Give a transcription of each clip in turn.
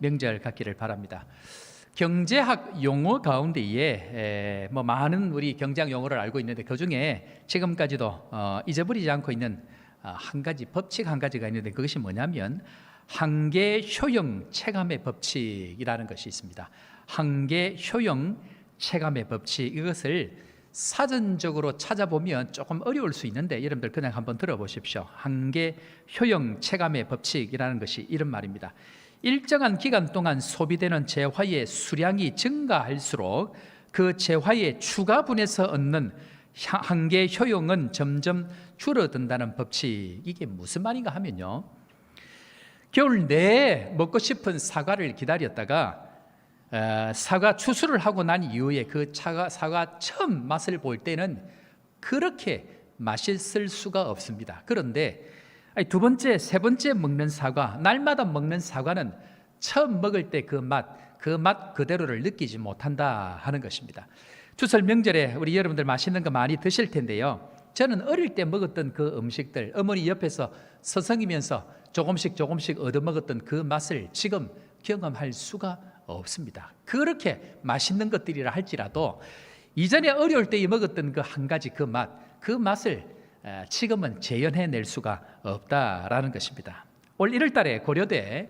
명절 갖기를 바랍니다. 경제학 용어 가운데에 많은 우리 경제학 용어를 알고 있는데 그 중에 지금까지도 잊어버리지 않고 있는 한 가지 법칙 한 가지가 있는데 그것이 뭐냐면 한계 효용 체감의 법칙이라는 것이 있습니다. 한계 효용 체감의 법칙, 이것을 사전적으로 찾아보면 조금 어려울 수 있는데 여러분들 그냥 한번 들어보십시오. 한계 효용 체감의 법칙이라는 것이 이런 말입니다. 일정한 기간 동안 소비되는 재화의 수량이 증가할수록 그 재화의 추가 분에서 얻는 한계 효용은 점점 줄어든다는 법칙. 이게 무슨 말인가 하면요, 겨울 내에 먹고 싶은 사과를 기다렸다가 사과 추수를 하고 난 이후에 그 사과 처음 맛을 볼 때는 그렇게 맛있을 수가 없습니다. 그런데 두 번째, 세 번째 먹는 사과, 날마다 먹는 사과는 처음 먹을 때 그 맛 그대로를 느끼지 못한다 하는 것입니다. 추석 명절에 우리 여러분들 맛있는 거 많이 드실 텐데요, 저는 어릴 때 먹었던 그 음식들, 어머니 옆에서 서성이면서 조금씩 얻어먹었던 그 맛을 지금 경험할 수가 없습니다. 그렇게 맛있는 것들이라 할지라도 이전에 어려울 때 먹었던 그 한 가지 그 맛을 지금은 재현해낼 수가 없다라는 것입니다. 올 1월 달에 고려대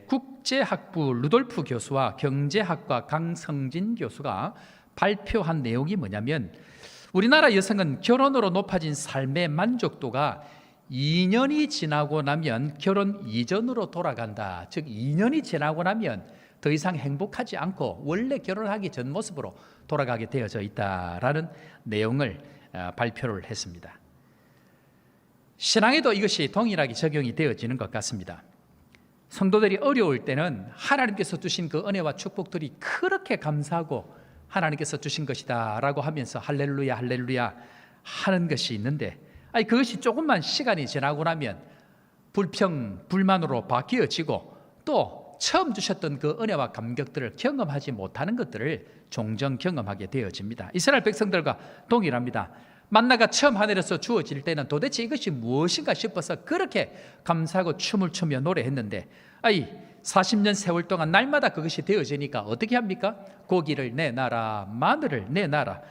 국제학부 루돌프 교수와 경제학과 강성진 교수가 발표한 내용이 뭐냐면, 우리나라 여성은 결혼으로 높아진 삶의 만족도가 2년이 지나고 나면 결혼 이전으로 돌아간다. 즉 2년이 지나고 나면 더 이상 행복하지 않고 원래 결혼하기 전 모습으로 돌아가게 되어져 있다라는 내용을 발표를 했습니다. 신앙에도 이것이 동일하게 적용이 되어지는 것 같습니다. 성도들이 어려울 때는 하나님께서 주신 그 은혜와 축복들이 그렇게 감사하고 하나님께서 주신 것이다 라고 하면서 할렐루야 할렐루야 하는 것이 있는데, 그것이 조금만 시간이 지나고 나면 불만으로 바뀌어지고 또 처음 주셨던 그 은혜와 감격들을 경험하지 못하는 것들을 종종 경험하게 되어집니다. 이스라엘 백성들과 동일합니다. 만나가 처음 하늘에서 주어질 때는 도대체 이것이 무엇인가 싶어서 그렇게 감사하고 춤을 추며 노래했는데 40년 세월 동안 날마다 그것이 되어지니까 어떻게 합니까? 고기를 내놔라, 마늘을 내놔라,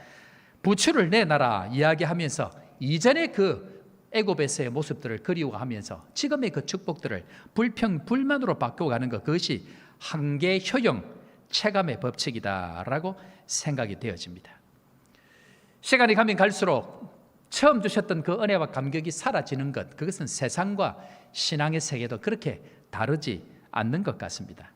부추를 내놔라 이야기하면서 이전의 그 애굽에서의 모습들을 그리워하면서 지금의 그 축복들을 불평불만으로 바꿔가는 것, 그것이 한계 효용 체감의 법칙이다라고 생각이 되어집니다. 시간이 가면 갈수록 처음 주셨던 그 은혜와 감격이 사라지는 것, 그것은 세상과 신앙의 세계도 그렇게 다르지 않는 것 같습니다.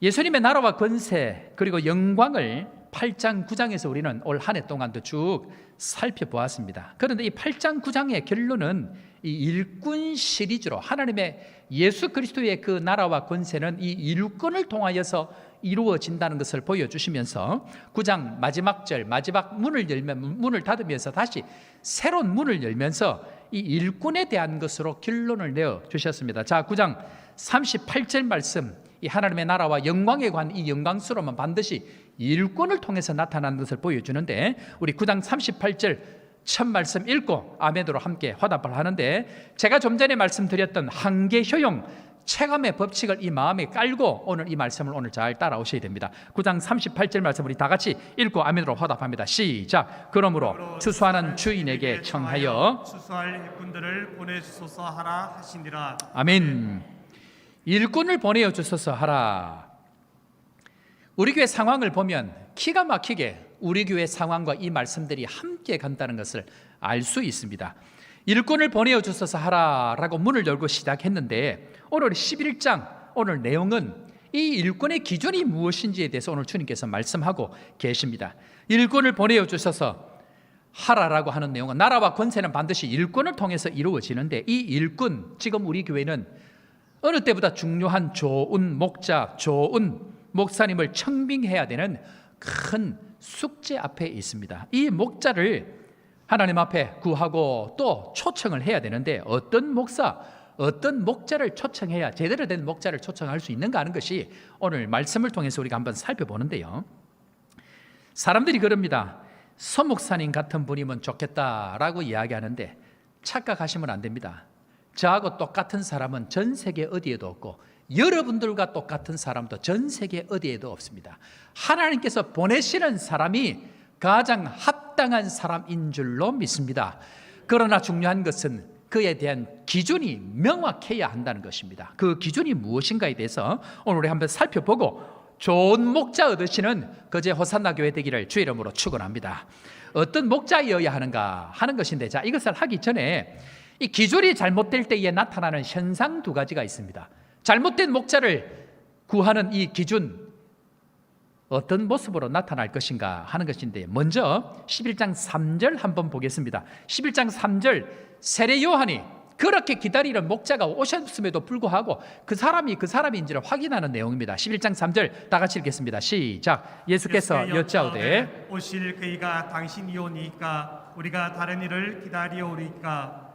예수님의 나라와 권세 그리고 영광을 8장 9장에서 우리는 올 한 해 동안도 쭉 살펴보았습니다. 그런데 이 8장 9장의 결론은 이 일꾼 시리즈로 하나님의 예수 그리스도의 그 나라와 권세는 이 일꾼을 통하여서 이루어진다는 것을 보여주시면서 9장 마지막 절, 마지막 문을 닫으면서 다시 새로운 문을 열면서 이 일꾼에 대한 것으로 결론을 내어주셨습니다. 자, 9장 38절 말씀, 이 하나님의 나라와 영광에 관한 이 영광스러움은 반드시 일꾼을 통해서 나타나는 것을 보여주는데, 우리 9장 38절 첫 말씀 읽고 아멘으로 함께 화답을 하는데, 제가 좀 전에 말씀드렸던 한계 효용 체감의 법칙을 이 마음에 깔고 오늘 이 말씀을 오늘 잘 따라오셔야 됩니다. 9장 38절 말씀 우리 다 같이 읽고 아멘으로 화답합니다. 시작. 그러므로 추수하는 주인에게 청하여 추수할 일꾼들을 보내주소서 하라 하시니라. 아멘. 일꾼을 보내어 주소서 하라. 우리 교회 상황을 보면 기가 막히게 우리 교회 상황과 이 말씀들이 함께 간다는 것을 알 수 있습니다. 일꾼을 보내어 주소서 하라라고 문을 열고 시작했는데, 오늘 11장 오늘 내용은 이 일꾼의 기준이 무엇인지에 대해서 오늘 주님께서 말씀하고 계십니다. 일꾼을 보내어 주소서 하라라고 하는 내용은 나라와 권세는 반드시 일꾼을 통해서 이루어지는데, 이 일꾼, 지금 우리 교회는 어느 때보다 중요한 좋은 목자, 좋은 목사님을 청빙해야 되는 큰 숙제 앞에 있습니다. 이 목자를 하나님 앞에 구하고 또 초청을 해야 되는데, 어떤 목사, 어떤 목자를 초청해야 제대로 된 목자를 초청할 수 있는가 하는 것이 오늘 말씀을 통해서 우리가 한번 살펴보는데요, 사람들이 그럽니다. 서 목사님 같은 분이면 좋겠다라고 이야기하는데 착각하시면 안 됩니다. 저하고 똑같은 사람은 전 세계 어디에도 없고 여러분들과 똑같은 사람도 전 세계 어디에도 없습니다. 하나님께서 보내시는 사람이 가장 합당한 사람인 줄로 믿습니다. 그러나 중요한 것은 그에 대한 기준이 명확해야 한다는 것입니다. 그 기준이 무엇인가에 대해서 오늘 우리 한번 살펴보고 좋은 목자 얻으시는 거제 호산나 교회 되기를 주의 이름으로 축원합니다. 어떤 목자여야 하는가 하는 것인데, 자, 이것을 하기 전에 이 기준이 잘못될 때에 나타나는 현상 두 가지가 있습니다. 잘못된 목자를 구하는 이 기준, 어떤 모습으로 나타날 것인가 하는 것인데, 먼저 11장 3절 한번 보겠습니다. 11장 3절, 세례 요한이 그렇게 기다리는 목자가 오셨음에도 불구하고 그 사람인지를 확인하는 내용입니다. 11장 3절 다 같이 읽겠습니다. 시작. 예수께서 여짜오되 오실 그이가 당신이오니까 우리가 다른 이를 기다리오리까.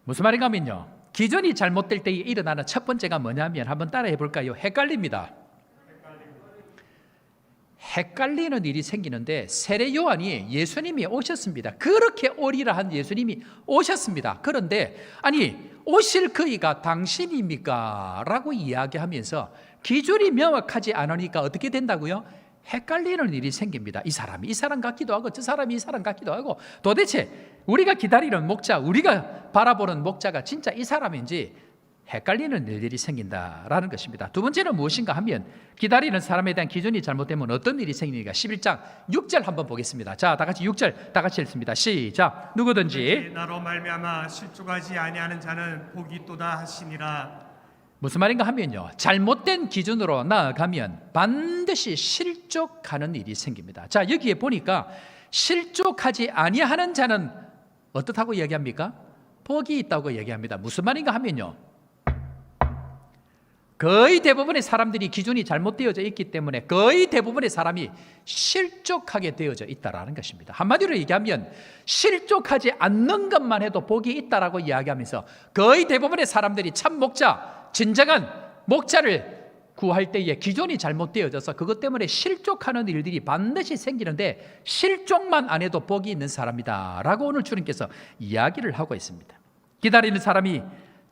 무슨 무슨 말인가 하면요, 기준이 잘못될 때에 일어나는 첫 번째가 뭐냐면, 한번 따라해 볼까요? 헷갈립니다. 헷갈리는 일이 생기는데, 세례 요한이 예수님이 오셨습니다. 그렇게 오리라 한 예수님이 오셨습니다. 그런데 아니, 오실 그이가 당신입니까? 라고 이야기하면서 기준이 명확하지 않으니까 어떻게 된다고요? 헷갈리는 일이 생깁니다. 이 사람이 이 사람 같기도 하고 저 사람이 이 사람 같기도 하고, 도대체 우리가 기다리는 목자, 우리가 바라보는 목자가 진짜 이 사람인지 헷갈리는 일들이 생긴다라는 것입니다. 두 번째는 무엇인가 하면, 기다리는 사람에 대한 기준이 잘못되면 어떤 일이 생기니까 11장 6절 한번 보겠습니다. 자, 다 같이 6절 다 같이 읽습니다. 시작. 누구든지 나로 말미암아 실족하지 아니하는 자는 복이 있도다 하시니라. 무슨 말인가 하면요, 잘못된 기준으로 나아가면 반드시 실족하는 일이 생깁니다. 자, 여기에 보니까 실족하지 아니하는 자는 어떻다고 얘기합니까? 복이 있다고 얘기합니다. 무슨 말인가 하면요, 거의 대부분의 사람들이 기준이 잘못되어져 있기 때문에 거의 대부분의 사람이 실족하게 되어져 있다라는 것입니다. 한마디로 얘기하면 실족하지 않는 것만 해도 복이 있다라고 이야기하면서 거의 대부분의 사람들이 참 목자, 진정한 목자를 구할 때에 기준이 잘못되어져서 그것 때문에 실족하는 일들이 반드시 생기는데, 실족만 안 해도 복이 있는 사람이다 라고 오늘 주님께서 이야기를 하고 있습니다. 기다리는 사람이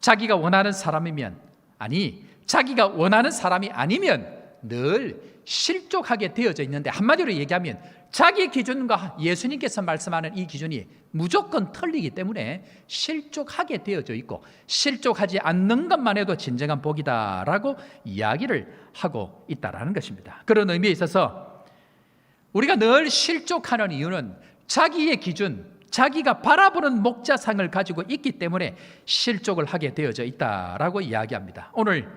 자기가 원하는 사람이면, 아니 자기가 원하는 사람이 아니면 늘 실족하게 되어져 있는데, 한마디로 얘기하면 자기 기준과 예수님께서 말씀하는 이 기준이 무조건 틀리기 때문에 실족하게 되어져 있고, 실족하지 않는 것만 해도 진정한 복이다라고 이야기를 하고 있다라는 것입니다. 그런 의미에 있어서 우리가 늘 실족하는 이유는 자기의 기준, 자기가 바라보는 목자상을 가지고 있기 때문에 실족을 하게 되어져 있다라고 이야기합니다. 오늘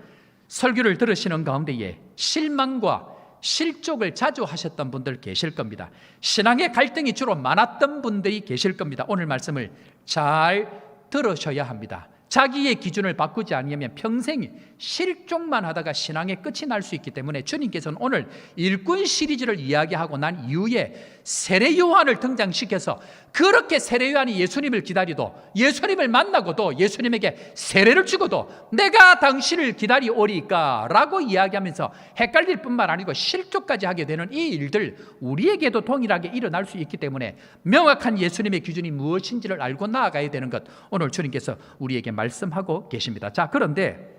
설교를 들으시는 가운데에 실망과 실족을 자주 하셨던 분들 계실 겁니다. 신앙의 갈등이 주로 많았던 분들이 계실 겁니다. 오늘 말씀을 잘 들으셔야 합니다. 자기의 기준을 바꾸지 않으면 평생 실족만 하다가 신앙의 끝이 날 수 있기 때문에 주님께서는 오늘 일꾼 시리즈를 이야기하고 난 이후에 세례 요한을 등장시켜서, 그렇게 세례 요한이 예수님을 기다리도, 예수님을 만나고도, 예수님에게 세례를 주고도 내가 당신을 기다리오리까 라고 이야기하면서 헷갈릴 뿐만 아니고 실족까지 하게 되는 이 일들, 우리에게도 동일하게 일어날 수 있기 때문에 명확한 예수님의 기준이 무엇인지를 알고 나아가야 되는 것, 오늘 주님께서 우리에게 말씀하고 계십니다. 자, 그런데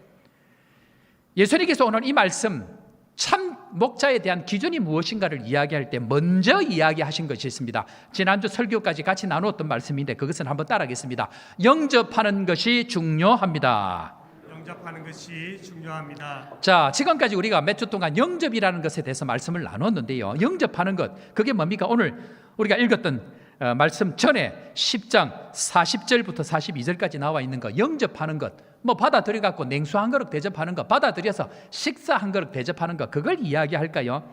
예수님께서 오늘 이 말씀, 참 목자에 대한 기준이 무엇인가를 이야기할 때 먼저 이야기하신 것이 있습니다. 지난주 설교까지 같이 나누었던 말씀인데 그것은 한번 따라하겠습니다. 영접하는 것이 중요합니다. 영접하는 것이 중요합니다. 자, 지금까지 우리가 몇 주 동안 영접이라는 것에 대해서 말씀을 나눴는데요, 영접하는 것, 그게 뭡니까? 오늘 우리가 읽었던 말씀 전에 10장 40절부터 42절까지 나와 있는 거, 영접하는 것, 뭐 받아들여 갖고 냉수 한 그릇 대접하는 거, 받아들여서 식사 한 그릇 대접하는 거, 그걸 이야기할까요?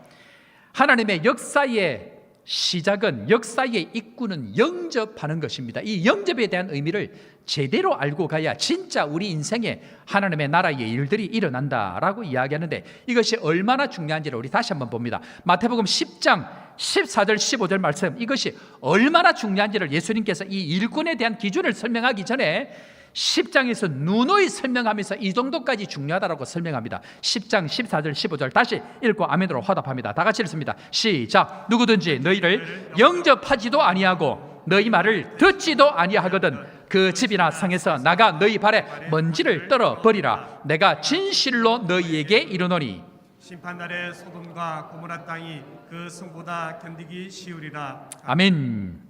하나님의 역사의 시작은, 역사의 입구는 영접하는 것입니다. 이 영접에 대한 의미를 제대로 알고 가야 진짜 우리 인생에 하나님의 나라의 일들이 일어난다라고 이야기하는데, 이것이 얼마나 중요한지를 우리 다시 한번 봅니다. 마태복음 10장 14절 15절 말씀, 이것이 얼마나 중요한지를 예수님께서 이 일꾼에 대한 기준을 설명하기 전에 10장에서 누누이 설명하면서 이 정도까지 중요하다고 설명합니다. 10장 14절 15절 다시 읽고 아멘으로 화답합니다. 다 같이 읽습니다. 시작. 누구든지 너희를 영접하지도 아니하고 너희 말을 듣지도 아니하거든 그 집이나 성에서 나가 너희 발에 먼지를 떨어 버리라. 내가 진실로 너희에게 이르노니 심판날에 소돔과 고모라 땅이 그 성보다 견디기 쉬우리라. 아멘.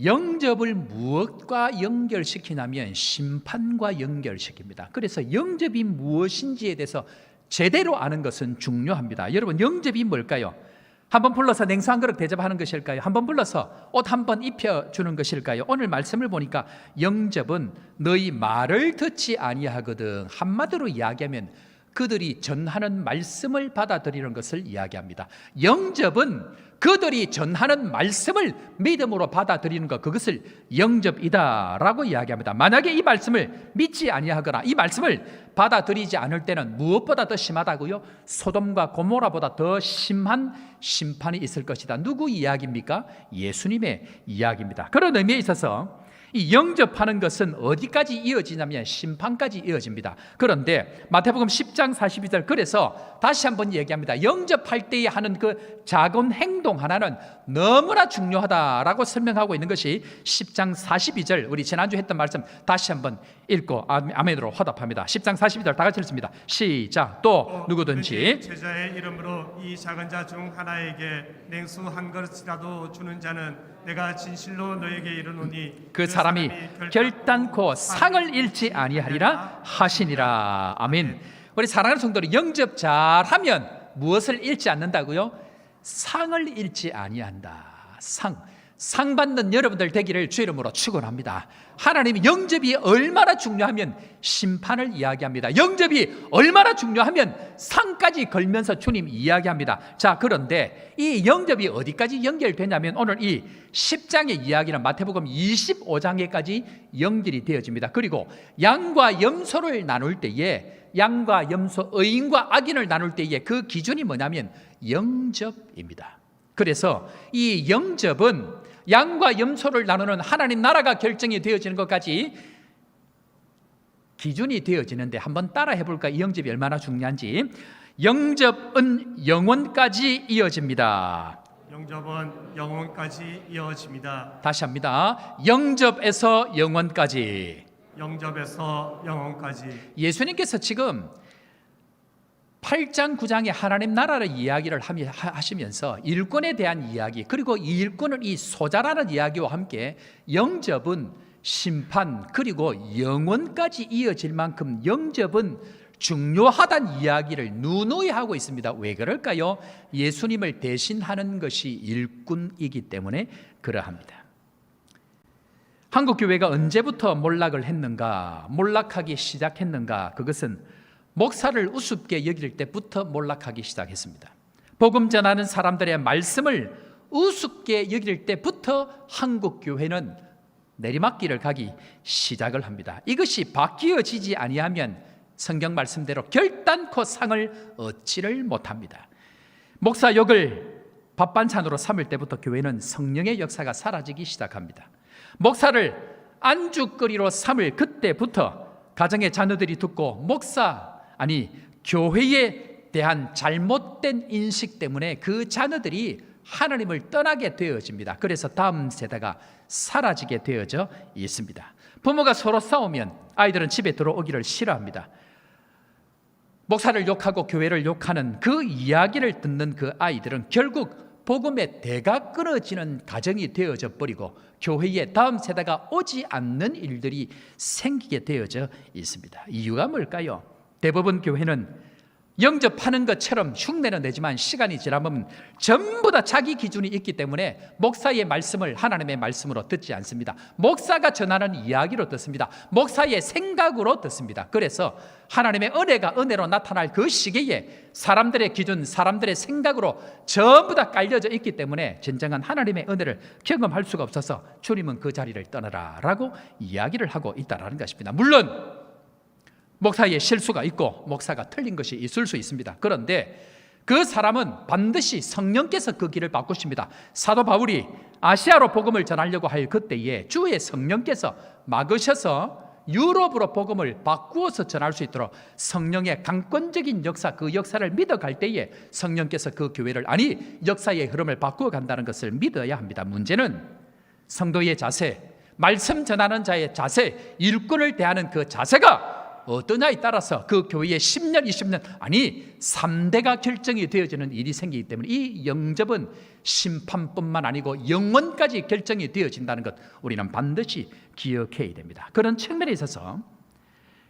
영접을 무엇과 연결시키냐면 심판과 연결시킵니다. 그래서 영접이 무엇인지에 대해서 제대로 아는 것은 중요합니다. 여러분, 영접이 뭘까요? 한번 불러서 냉수 한 그릇 대접하는 것일까요? 한번 불러서 옷 한 번 입혀주는 것일까요? 오늘 말씀을 보니까 영접은 너희 말을 듣지 아니하거든. 한마디로 이야기하면 그들이 전하는 말씀을 받아들이는 것을 이야기합니다. 영접은 그들이 전하는 말씀을 믿음으로 받아들이는 것, 그것을 영접이다라고 이야기합니다. 만약에 이 말씀을 믿지 아니하거나 이 말씀을 받아들이지 않을 때는 무엇보다 더 심하다고요? 소돔과 고모라보다 더 심한 심판이 있을 것이다. 누구 이야기입니까? 예수님의 이야기입니다. 그런 의미에 있어서 이 영접하는 것은 어디까지 이어지냐면 심판까지 이어집니다. 그런데 마태복음 10장 42절, 그래서 다시 한번 얘기합니다. 영접할 때에 하는 그 작은 행동 하나는 너무나 중요하다라고 설명하고 있는 것이 10장 42절, 우리 지난주 했던 말씀 다시 한번 읽고 아멘으로 화답합니다. 10장 42절 다 같이 읽습니다. 시작. 또 누구든지 제자의 이름으로 이 작은 자 중 하나에게 냉수 한 그릇이라도 주는 자는 내가 진실로 너에게 이르노니 그 사람이 결단코 상을 잃지 아니하리라 하시니라. 아멘. 우리 사랑하는 성도들, 영접 잘하면 무엇을 잃지 않는다고요? 상을 잃지 아니한다. 상 받는 여러분들 되기를 주 이름으로 축원합니다. 하나님이 영접이 얼마나 중요하면 심판을 이야기합니다. 영접이 얼마나 중요하면 상까지 걸면서 주님 이야기합니다. 자, 그런데 이 영접이 어디까지 연결되냐면 오늘 이 10장의 이야기는 마태복음 25장에까지 연결이 되어집니다. 그리고 양과 염소를 나눌 때에, 양과 염소, 의인과 악인을 나눌 때에 그 기준이 뭐냐면 영접입니다. 그래서 이 영접은 양과 염소를 나누는 하나님 나라가 결정이 되어지는 것까지 기준이 되어지는데, 한번 따라 해볼까? 이 영접이 얼마나 중요한지. 영접은 영원까지 이어집니다. 영접은 영원까지 이어집니다. 다시 합니다. 영접에서 영원까지. 영접에서 영원까지. 예수님께서 지금 8장 9장에 하나님 나라를 이야기를 하시면서 일꾼에 대한 이야기, 그리고 이 일꾼은 이 소자라는 이야기와 함께 영접은 심판 그리고 영원까지 이어질 만큼 영접은 중요하다는 이야기를 누누이 하고 있습니다. 왜 그럴까요? 예수님을 대신하는 것이 일꾼이기 때문에 그러합니다. 한국교회가 언제부터 몰락을 했는가, 몰락하기 시작했는가? 그것은 목사를 우습게 여길 때부터 몰락하기 시작했습니다. 복음 전하는 사람들의 말씀을 우습게 여길 때부터 한국교회는 내리막길을 가기 시작을 합니다. 이것이 바뀌어지지 아니하면 성경 말씀대로 결단코 상을 얻지를 못합니다. 목사 욕을 밥반찬으로 삼을 때부터 교회는 성령의 역사가 사라지기 시작합니다. 목사를 안주거리로 삼을 그때부터 가정의 자녀들이 듣고 교회에 대한 잘못된 인식 때문에 그 자녀들이 하나님을 떠나게 되어집니다. 그래서 다음 세대가 사라지게 되어져 있습니다. 부모가 서로 싸우면 아이들은 집에 들어오기를 싫어합니다. 목사를 욕하고 교회를 욕하는 그 이야기를 듣는 그 아이들은 결국 복음의 대가 끊어지는 가정이 되어져 버리고 교회에 다음 세대가 오지 않는 일들이 생기게 되어져 있습니다. 이유가 뭘까요? 대부분 교회는 영접하는 것처럼 흉내는 내지만 시간이 지나면 전부 다 자기 기준이 있기 때문에 목사의 말씀을 하나님의 말씀으로 듣지 않습니다. 목사가 전하는 이야기로 듣습니다. 목사의 생각으로 듣습니다. 그래서 하나님의 은혜로 나타날 그 시기에 사람들의 기준, 사람들의 생각으로 전부 다 깔려져 있기 때문에 진정한 하나님의 은혜를 경험할 수가 없어서 주님은 그 자리를 떠나라 라고 이야기를 하고 있다는 것입니다. 물론 목사의 실수가 있고 목사가 틀린 것이 있을 수 있습니다. 그런데 그 사람은 반드시 성령께서 그 길을 바꾸십니다. 사도 바울이 아시아로 복음을 전하려고 할 그때에 주의 성령께서 막으셔서 유럽으로 복음을 바꾸어서 전할 수 있도록 성령의 강권적인 역사, 그 역사를 믿어갈 때에 성령께서 그 교회를, 역사의 흐름을 바꾸어 간다는 것을 믿어야 합니다. 문제는 성도의 자세, 말씀 전하는 자의 자세, 일꾼을 대하는 그 자세가 어떠냐에 따라서 그 교회의 10년, 20년, 아니 3대가 결정이 되어지는 일이 생기기 때문에 이 영접은 심판뿐만 아니고 영원까지 결정이 되어진다는 것 우리는 반드시 기억해야 됩니다. 그런 측면에 있어서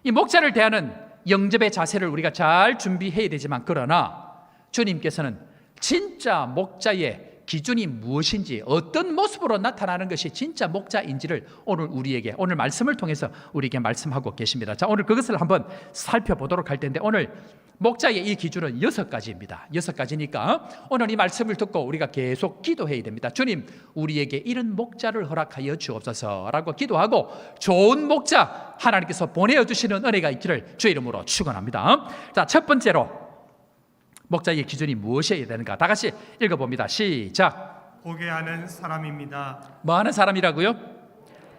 이 목자를 대하는 영접의 자세를 우리가 잘 준비해야 되지만, 그러나 주님께서는 진짜 목자의 기준이 무엇인지, 어떤 모습으로 나타나는 것이 진짜 목자인지를 오늘 말씀을 통해서 우리에게 말씀하고 계십니다. 자, 오늘 그것을 한번 살펴보도록 할 텐데, 오늘 목자의 이 기준은 6가지입니다. 6가지니까 오늘 이 말씀을 듣고 우리가 계속 기도해야 됩니다. 주님, 우리에게 이런 목자를 허락하여 주옵소서라고 기도하고 좋은 목자 하나님께서 보내주시는 은혜가 있기를 주 이름으로 축원합니다. 자, 첫 번째로 목자의 기준이 무엇이어야 되는가? 다 같이 읽어봅니다. 시작. 보게 하는 사람입니다. 뭐 하는 사람이라고요?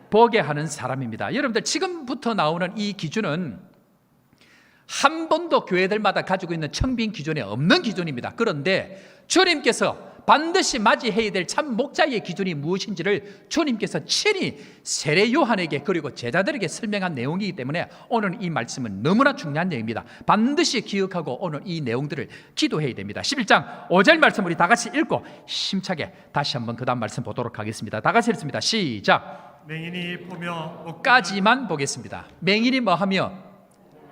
보게 하는 사람입니다. 여러분들, 지금부터 나오는 이 기준은 한 번도 교회들마다 가지고 있는 청빙 기준에 없는 기준입니다. 그런데 주님께서 반드시 맞이해야 될 참 목자의 기준이 무엇인지를 주님께서 친히 세례 요한에게 그리고 제자들에게 설명한 내용이기 때문에 오늘 이 말씀은 너무나 중요한 내용입니다. 반드시 기억하고 오늘 이 내용들을 기도해야 됩니다. 11장 5절 말씀 우리 다 같이 읽고 힘차게 다시 한번 그 다음 말씀 보도록 하겠습니다. 다 같이 읽습니다. 시작. 맹인이 보며 까지만 보겠습니다. 맹인이 뭐하며?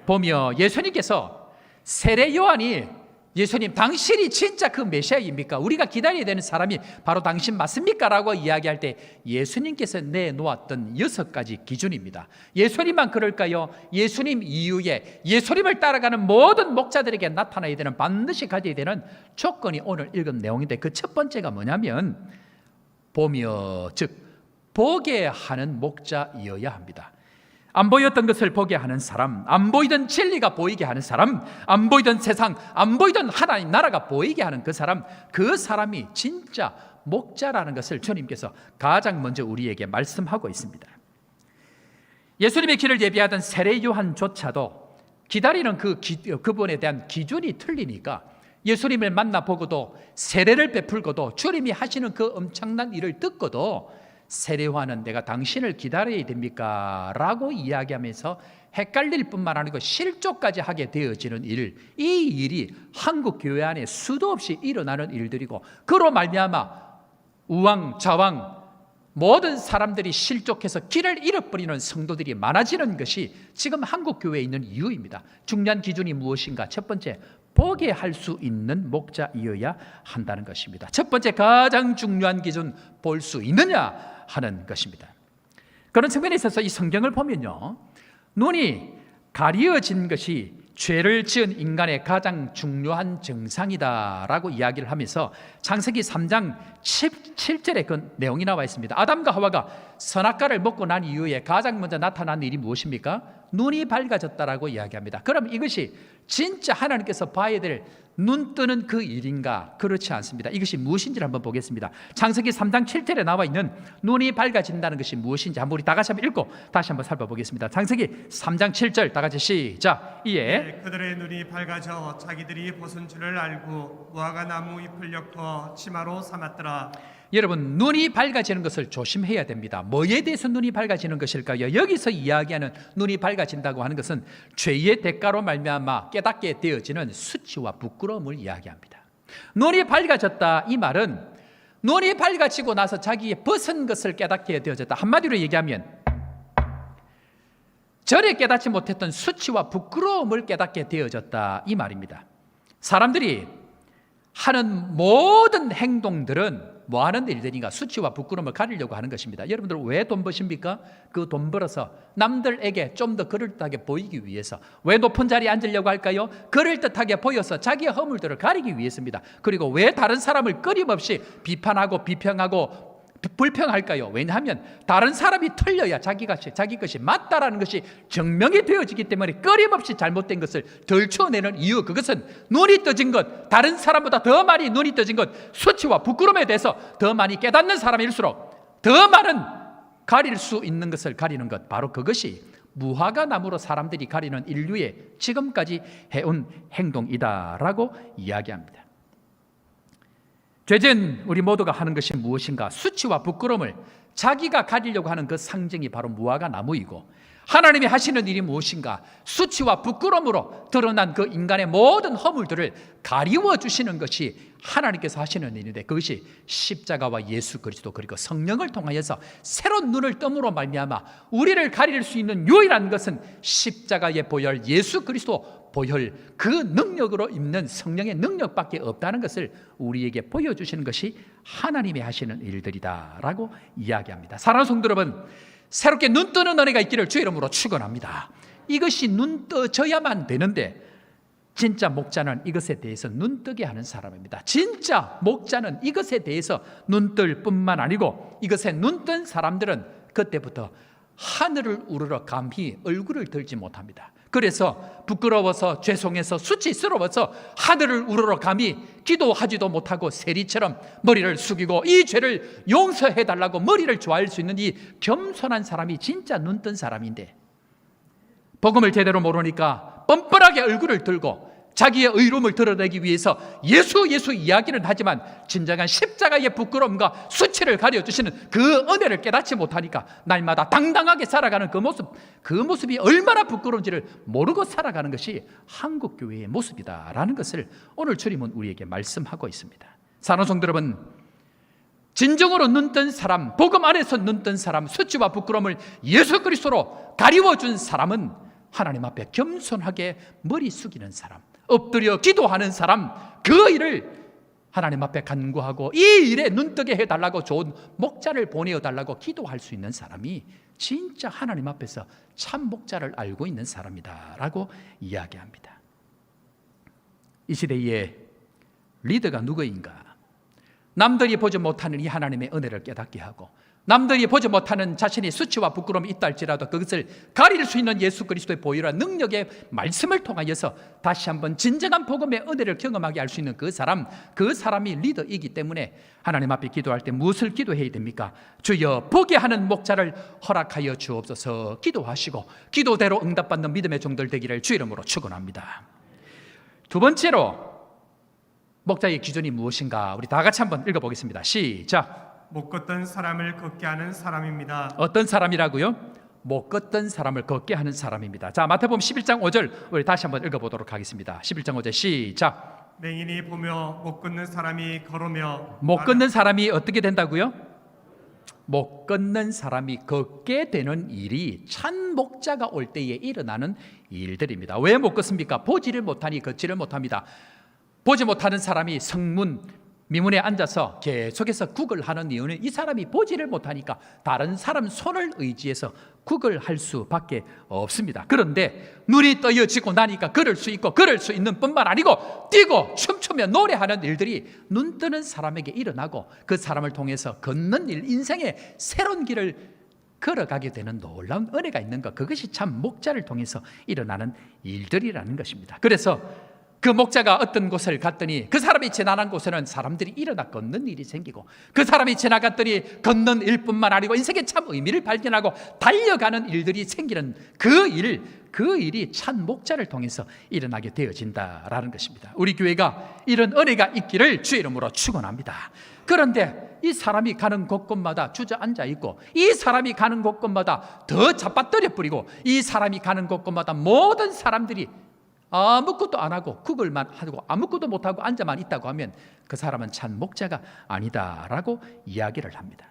보며. 예수님께서 세례 요한이 예수님, 당신이 진짜 그 메시아입니까? 우리가 기다려야 되는 사람이 바로 당신 맞습니까? 라고 이야기할 때 예수님께서 내놓았던 6가지 기준입니다. 예수님만 그럴까요? 예수님 이후에 예수님을 따라가는 모든 목자들에게 나타나야 되는, 반드시 가져야 되는 조건이 오늘 읽은 내용인데, 그 첫 번째가 뭐냐면 보며, 즉 보게 하는 목자이어야 합니다. 안 보였던 것을 보게 하는 사람, 안 보이던 진리가 보이게 하는 사람, 안 보이던 세상, 안 보이던 하나님 나라가 보이게 하는 그 사람이 진짜 목자라는 것을 주님께서 가장 먼저 우리에게 말씀하고 있습니다. 예수님의 길을 예비하던 세례 요한조차도 기다리는 그분에 대한 기준이 틀리니까 예수님을 만나보고도 세례를 베풀고도 주님이 하시는 그 엄청난 일을 듣고도 세례 요한은 내가 당신을 기다려야 됩니까? 라고 이야기하면서 헷갈릴 뿐만 아니고 실족까지 하게 되어지는 일, 이 일이 한국 교회 안에 수도 없이 일어나는 일들이고, 그로 말미암아 우왕 좌왕 모든 사람들이 실족해서 길을 잃어버리는 성도들이 많아지는 것이 지금 한국 교회에 있는 이유입니다. 중요한 기준이 무엇인가? 첫 번째, 보게 할 수 있는 목자이어야 한다는 것입니다. 첫 번째 가장 중요한 기준, 볼 수 있느냐 하는 것입니다. 그런 측면에 있어서 이 성경을 보면요, 눈이 가려진 것이 죄를 지은 인간의 가장 중요한 증상이다라고 이야기를 하면서 창세기 3장 7절에 그 내용이 나와 있습니다. 아담과 하와가 선악과를 먹고 난 이후에 가장 먼저 나타난 일이 무엇입니까? 눈이 밝아졌다라고 이야기합니다. 그럼 이것이 진짜 하나님께서 봐야 될 눈 뜨는 그 일인가? 그렇지 않습니다. 이것이 무엇인지를 한번 보겠습니다. 창세기 3장 7절에 나와 있는 눈이 밝아진다는 것이 무엇인지 한번 우리 다 같이 한번 읽고 다시 한번 살펴보겠습니다. 창세기 3장 7절 다 같이 시작. 이에 그들의 눈이 밝아져 자기들이 벗은 줄을 알고 무화과 나무 잎을 엮어 치마로 삼았더라. 여러분, 눈이 밝아지는 것을 조심해야 됩니다. 뭐에 대해서 눈이 밝아지는 것일까요? 여기서 이야기하는 눈이 밝아진다고 하는 것은 죄의 대가로 말미암아 깨닫게 되어지는 수치와 부끄러움을 이야기합니다. 눈이 밝아졌다, 이 말은 눈이 밝아지고 나서 자기의 벗은 것을 깨닫게 되어졌다. 한마디로 얘기하면 전에 깨닫지 못했던 수치와 부끄러움을 깨닫게 되어졌다, 이 말입니다. 사람들이 하는 모든 행동들은 뭐 하는 일들인가? 수치와 부끄러움을 가리려고 하는 것입니다. 여러분들 왜 돈 버십니까? 그 돈 벌어서 남들에게 좀 더 그럴듯하게 보이기 위해서. 왜 높은 자리에 앉으려고 할까요? 그럴듯하게 보여서 자기의 허물들을 가리기 위해서입니다. 그리고 왜 다른 사람을 끊임없이 비판하고 비평하고 불평할까요? 왜냐하면 다른 사람이 틀려야 자기 것이 맞다라는 것이 증명이 되어지기 때문에 끊임없이 잘못된 것을 덜쳐내는 이유, 그것은 눈이 떠진 것, 다른 사람보다 더 많이 눈이 떠진 것, 수치와 부끄러움에 대해서 더 많이 깨닫는 사람일수록 더 많은 가릴 수 있는 것을 가리는 것, 바로 그것이 무화과 나무로 사람들이 가리는 인류의 지금까지 해온 행동이다라고 이야기합니다. 죄진 우리 모두가 하는 것이 무엇인가? 수치와 부끄러움을 자기가 가지려고 하는 그 상징이 바로 무화과 나무이고, 하나님이 하시는 일이 무엇인가? 수치와 부끄러움으로 드러난 그 인간의 모든 허물들을 가리워 주시는 것이 하나님께서 하시는 일인데, 그것이 십자가와 예수 그리스도 그리고 성령을 통하여서 새로운 눈을 뜸으로 말미암아 우리를 가릴 수 있는 유일한 것은 십자가의 보혈, 예수 그리스도 보혈, 그 능력으로 있는 성령의 능력밖에 없다는 것을 우리에게 보여주시는 것이 하나님이 하시는 일들이다라고 이야기합니다. 사랑하는 성도 여러분, 새롭게 눈 뜨는 은혜가 있기를 주의 이름으로 축원합니다. 이것이 눈 떠져야만 되는데, 진짜 목자는 이것에 대해서 눈 뜨게 하는 사람입니다. 진짜 목자는 이것에 대해서 눈 뜰 뿐만 아니고, 이것에 눈 뜬 사람들은 그때부터 하늘을 우러러 감히 얼굴을 들지 못합니다. 그래서 부끄러워서, 죄송해서, 수치스러워서 하늘을 우러러 감히 기도하지도 못하고 세리처럼 머리를 숙이고 이 죄를 용서해달라고 머리를 조아릴 수 있는 이 겸손한 사람이 진짜 눈 뜬 사람인데, 복음을 제대로 모르니까 뻔뻔하게 얼굴을 들고 자기의 의로움을 드러내기 위해서 예수 이야기는 하지만 진정한 십자가의 부끄러움과 수치를 가려주시는 그 은혜를 깨닫지 못하니까 날마다 당당하게 살아가는 그 모습이 얼마나 부끄러운지를 모르고 살아가는 것이 한국교회의 모습이다라는 것을 오늘 주님은 우리에게 말씀하고 있습니다. 사랑하는 성도 여러분, 진정으로 눈뜬 사람, 복음 안에서 눈뜬 사람, 수치와 부끄러움을 예수 그리스도로 가리워준 사람은 하나님 앞에 겸손하게 머리 숙이는 사람, 엎드려 기도하는 사람, 그 일을 하나님 앞에 간구하고 이 일에 눈뜨게 해달라고 좋은 목자를 보내어달라고 기도할 수 있는 사람이 진짜 하나님 앞에서 참 목자를 알고 있는 사람이다 라고 이야기합니다. 이 시대에 리더가 누구인가? 남들이 보지 못하는 이 하나님의 은혜를 깨닫게 하고, 남들이 보지 못하는 자신의 수치와 부끄러움이 있다 할지라도 그것을 가릴 수 있는 예수 그리스도의 보혈과 능력의 말씀을 통하여서 다시 한번 진정한 복음의 은혜를 경험하게 할 수 있는 그 사람이 리더이기 때문에 하나님 앞에 기도할 때 무엇을 기도해야 됩니까? 주여 보게 하는 목자를 허락하여 주옵소서 기도하시고, 기도대로 응답받는 믿음의 종들 되기를 주 이름으로 축원합니다. 두 번째로 목자의 기준이 무엇인가? 우리 다 같이 한번 읽어보겠습니다. 시작. 못 걷던 사람을 걷게 하는 사람입니다. 어떤 사람이라고요? 못 걷던 사람을 걷게 하는 사람입니다. 자, 마태복음 11장 5절 우리 다시 한번 읽어보도록 하겠습니다. 11장 5절 시작. 맹인이 보며 못 걷는 사람이 걸으며, 못 걷는 사람이 어떻게 된다고요? 못 걷는 사람이 걷게 되는 일이 참 목자가 올 때에 일어나는 일들입니다. 왜 못 걷습니까? 보지를 못하니 걷지를 못합니다. 보지 못하는 사람이 성문 미문에 앉아서 계속해서 국을 하는 이유는 이 사람이 보지를 못하니까 다른 사람 손을 의지해서 국을 할 수밖에 없습니다. 그런데 눈이 떠여지고 나니까 걸을 수 있고, 걸을 수 있는 뿐만 아니고 뛰고 춤추며 노래하는 일들이 눈 뜨는 사람에게 일어나고, 그 사람을 통해서 걷는 일, 인생의 새로운 길을 걸어가게 되는 놀라운 은혜가 있는 것, 그것이 참 목자를 통해서 일어나는 일들이라는 것입니다. 그래서 그 목자가 어떤 곳을 갔더니 그 사람이 지나간 곳에는 사람들이 일어나 걷는 일이 생기고, 그 사람이 지나갔더니 걷는 일뿐만 아니고 인생의 참 의미를 발견하고 달려가는 일들이 생기는 그 일이 참 목자를 통해서 일어나게 되어진다라는 것입니다. 우리 교회가 이런 은혜가 있기를 주의 이름으로 축원합니다. 그런데 이 사람이 가는 곳곳마다 주저앉아 있고, 이 사람이 가는 곳곳마다 더 잡아떨려 뿌리고, 이 사람이 가는 곳곳마다 모든 사람들이 아무것도 안 하고 국을만 하고 아무것도 못하고 앉아만 있다고 하면 그 사람은 참 목자가 아니다라고 이야기를 합니다.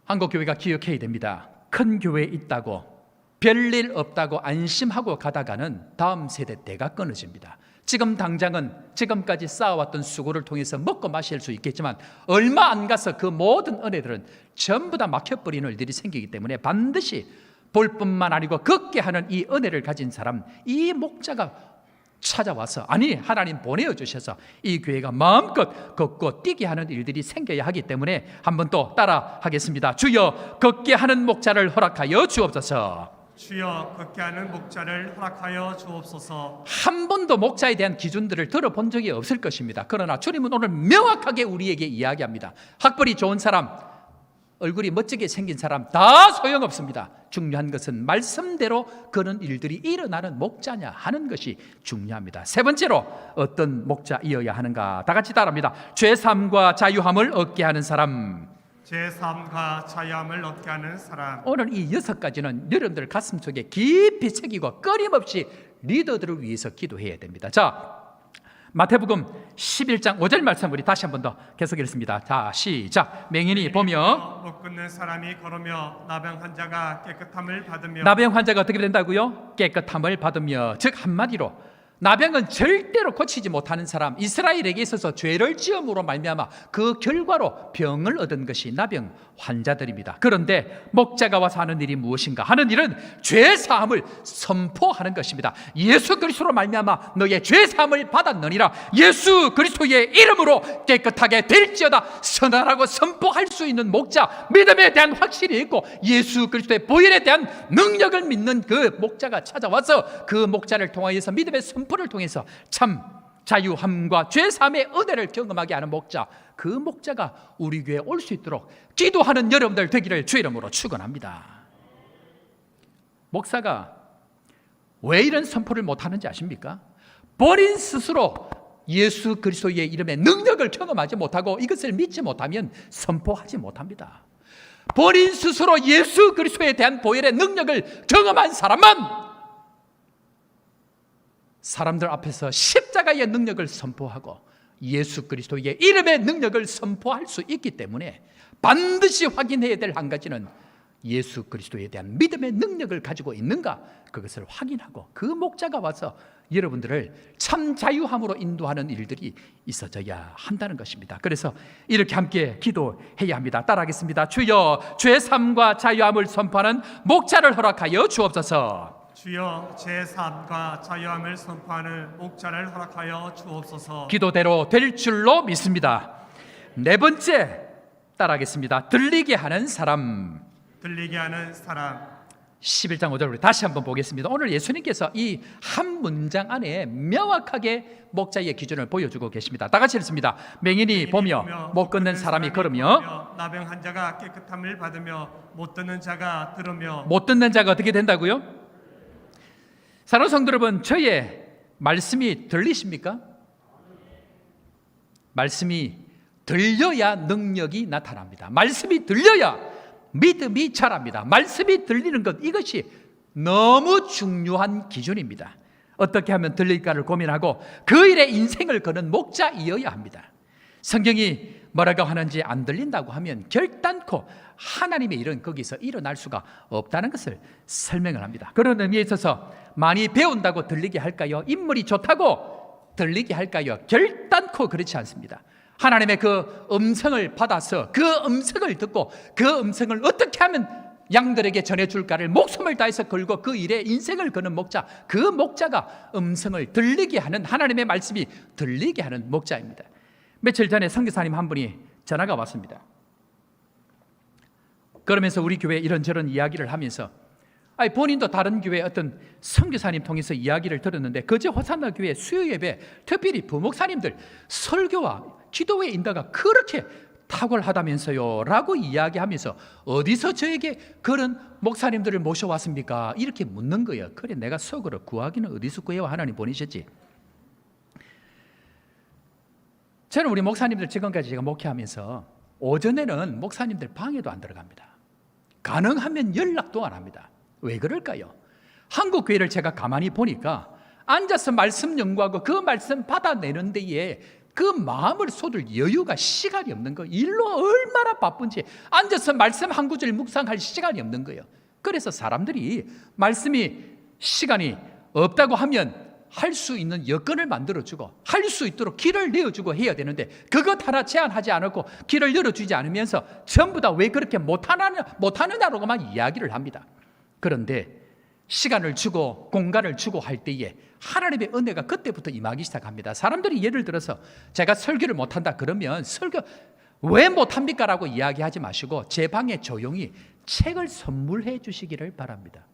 한국교회가 기억해야 됩니다. 큰 교회에 있다고 별일 없다고 안심하고 가다가는 다음 세대 때가 끊어집니다. 지금 당장은 지금까지 쌓아왔던 수고를 통해서 먹고 마실 수 있겠지만 얼마 안 가서 그 모든 은혜들은 전부 다 막혀버리는 일들이 생기기 때문에 반드시 볼 뿐만 아니고 걷게 하는 이 은혜를 가진 사람, 이 목자가 찾아와서, 아니 하나님 보내어 주셔서 이 교회가 마음껏 걷고 뛰게 하는 일들이 생겨야 하기 때문에 한번 또 따라 하겠습니다. 주여 걷게 하는 목자를 허락하여 주옵소서. 주여 걷게 하는 목자를 허락하여 주옵소서. 한 번도 목자에 대한 기준들을 들어본 적이 없을 것입니다. 그러나 주님은 오늘 명확하게 우리에게 이야기합니다. 학벌이 좋은 사람, 얼굴이 멋지게 생긴 사람 다 소용없습니다. 중요한 것은 말씀대로 그런 일들이 일어나는 목자냐 하는 것이 중요합니다. 세 번째로 어떤 목자이어야 하는가? 다 같이 따라합니다. 죄사함과 자유함을 얻게 하는 사람. 제3과 자유함을 얻게 하는 사람. 오늘 이 6가지는 여러분들 가슴속에 깊이 새기고 끊임없이 리더들을 위해서 기도해야 됩니다. 자, 마태복음 11장 5절 말씀 우리 다시 한 번 더 계속 읽습니다. 자, 시작. 맹인이 보며 못 걷는 사람이 걸으며 나병 환자가 깨끗함을 받으며. 나병 환자가 어떻게 된다고요? 깨끗함을 받으며. 즉 한마디로 나병은 절대로 고치지 못하는 사람, 이스라엘에게 있어서 죄를 지음으로 말미암아 그 결과로 병을 얻은 것이 나병 환자들입니다. 그런데 목자가 와서 하는 일이 무엇인가? 하는 일은 죄 사함을 선포하는 것입니다. 예수 그리스도로 말미암아 너의 죄 사함을 받았느니라. 예수 그리스도의 이름으로 깨끗하게 될지어다 선언하고 선포할 수 있는 목자, 믿음에 대한 확신이 있고 예수 그리스도의 보혈에 대한 능력을 믿는 그 목자가 찾아와서 그 목자를 통하여서 믿음의 선포를 통해서 참 자유함과 죄사함의 은혜를 경험하게 하는 목자, 그 목자가 우리 교회에 올 수 있도록 기도하는 여러분들 되기를 주 이름으로 축원합니다. 목사가 왜 이런 선포를 못하는지 아십니까? 본인 스스로 예수 그리스도의 이름의 능력을 경험하지 못하고 이것을 믿지 못하면 선포하지 못합니다. 본인 스스로 예수 그리스도에 대한 보혈의 능력을 경험한 사람만 사람들 앞에서 십자가의 능력을 선포하고 예수 그리스도의 이름의 능력을 선포할 수 있기 때문에 반드시 확인해야 될 한 가지는 예수 그리스도에 대한 믿음의 능력을 가지고 있는가, 그것을 확인하고 그 목자가 와서 여러분들을 참 자유함으로 인도하는 일들이 있어져야 한다는 것입니다. 그래서 이렇게 함께 기도해야 합니다. 따라하겠습니다. 주여, 죄사함과 자유함을 선포하는 목자를 허락하여 주옵소서. 주여, 제3과 자유함을 선포하는 목자를 허락하여 주옵소서. 기도대로 될 줄로 믿습니다. 네 번째, 따라하겠습니다. 들리게 하는 사람. 들리게 하는 사람. 11장 5절 우리 다시 한번 보겠습니다. 오늘 예수님께서 이 한 문장 안에 명확하게 목자의 기준을 보여주고 계십니다. 다 같이 읽습니다. 맹인이 보며 못 걷는 사람이 걸으며 나병 환자가 깨끗함을 받으며 못 듣는 자가 들으며. 못 듣는 자가 어떻게 된다고요? 사랑하는 성도 여러분, 저의 말씀이 들리십니까? 말씀이 들려야 능력이 나타납니다. 말씀이 들려야 믿음이 자랍니다. 말씀이 들리는 것, 이것이 너무 중요한 기준입니다. 어떻게 하면 들릴까를 고민하고 그 일에 인생을 거는 목자이어야 합니다. 성경이 뭐라고 하는지 안 들린다고 하면 결단코 하나님의 일은 거기서 일어날 수가 없다는 것을 설명을 합니다. 그런 의미에 있어서 많이 배운다고 들리게 할까요? 인물이 좋다고 들리게 할까요? 결단코 그렇지 않습니다. 하나님의 그 음성을 받아서 그 음성을 듣고 그 음성을 어떻게 하면 양들에게 전해줄까를 목숨을 다해서 걸고 그 일에 인생을 거는 목자, 그 목자가 음성을 들리게 하는, 하나님의 말씀이 들리게 하는 목자입니다. 며칠 전에 선교사님 한 분이 전화가 왔습니다. 그러면서 우리 교회 이런저런 이야기를 하면서 본인도 다른 교회 어떤 선교사님 통해서 이야기를 들었는데 그제 호산나 교회 수요 예배, 특별히 부목사님들 설교와 기도의 인도가 그렇게 탁월하다면서요 라고 이야기하면서 어디서 저에게 그런 목사님들을 모셔왔습니까? 이렇게 묻는 거예요. 그래, 내가 속으로 구하기는 어디서 구해와, 하나님 보내셨지. 저는 우리 목사님들 지금까지 제가 목회하면서 오전에는 목사님들 방에도 안 들어갑니다. 가능하면 연락도 안 합니다. 왜 그럴까요? 한국 교회를 제가 가만히 보니까 앉아서 말씀 연구하고 그 말씀 받아내는 데에 그 마음을 쏟을 여유가, 시간이 없는 거예요. 일로 얼마나 바쁜지 앉아서 말씀 한 구절 묵상할 시간이 없는 거예요. 그래서 사람들이 말씀이 시간이 없다고 하면 할 수 있는 여건을 만들어주고 할 수 있도록 길을 내어주고 해야 되는데 그것 하나 제한하지 않았고 길을 열어주지 않으면서 전부 다 왜 그렇게 못하느냐로만 이야기를 합니다. 그런데 시간을 주고 공간을 주고 할 때에 하나님의 은혜가 그때부터 임하기 시작합니다. 사람들이 예를 들어서 제가 설교를 못한다 그러면 설교 왜 못합니까? 라고 이야기하지 마시고 제 방에 조용히 책을 선물해 주시기를 바랍니다.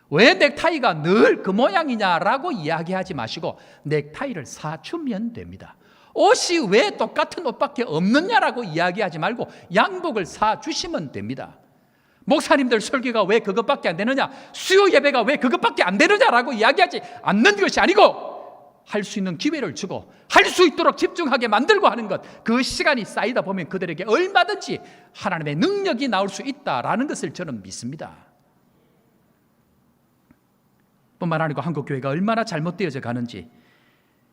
왜 넥타이가 늘 그 모양이냐라고 이야기하지 마시고 넥타이를 사주면 됩니다. 옷이 왜 똑같은 옷밖에 없느냐라고 이야기하지 말고 양복을 사주시면 됩니다. 목사님들 설교가 왜 그것밖에 안 되느냐, 수요 예배가 왜 그것밖에 안 되느냐라고 이야기하지 않는 것이 아니고 할 수 있는 기회를 주고 할 수 있도록 집중하게 만들고 하는 것, 그 시간이 쌓이다 보면 그들에게 얼마든지 하나님의 능력이 나올 수 있다라는 것을 저는 믿습니다. 뿐만 아니고 한국교회가 얼마나 잘못되어져 가는지,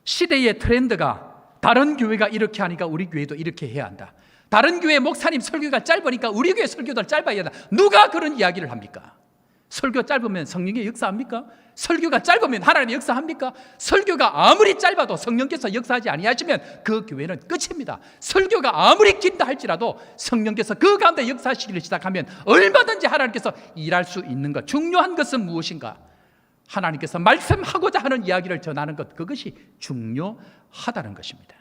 시대의 트렌드가 다른 교회가 이렇게 하니까 우리 교회도 이렇게 해야 한다, 다른 교회 목사님 설교가 짧으니까 우리 교회 설교도 짧아야 한다, 누가 그런 이야기를 합니까? 설교 짧으면 성령의 역사합니까? 설교가 짧으면 하나님의 역사합니까? 설교가 아무리 짧아도 성령께서 역사하지 아니하시면 그 교회는 끝입니다. 설교가 아무리 긴다 할지라도 성령께서 그 가운데 역사하시기를 시작하면 얼마든지 하나님께서 일할 수 있는 것. 중요한 것은 무엇인가? 하나님께서 말씀하고자 하는 이야기를 전하는 것, 그것이 중요하다는 것입니다.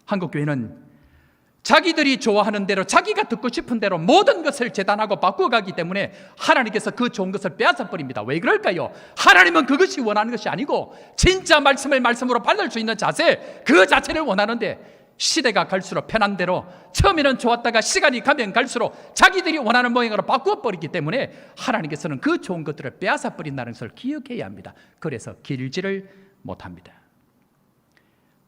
한국교회는 자기들이 좋아하는 대로, 자기가 듣고 싶은 대로 모든 것을 재단하고 바꾸어가기 때문에 하나님께서 그 좋은 것을 빼앗아 버립니다. 왜 그럴까요? 하나님은 그것이 원하는 것이 아니고 진짜 말씀을 말씀으로 받을 수 있는 자세, 그 자체를 원하는데 시대가 갈수록 편한 대로, 처음에는 좋았다가 시간이 가면 갈수록 자기들이 원하는 모양으로 바꾸어 버리기 때문에 하나님께서는 그 좋은 것들을 빼앗아 버린다는 것을 기억해야 합니다. 그래서 길지를 못합니다.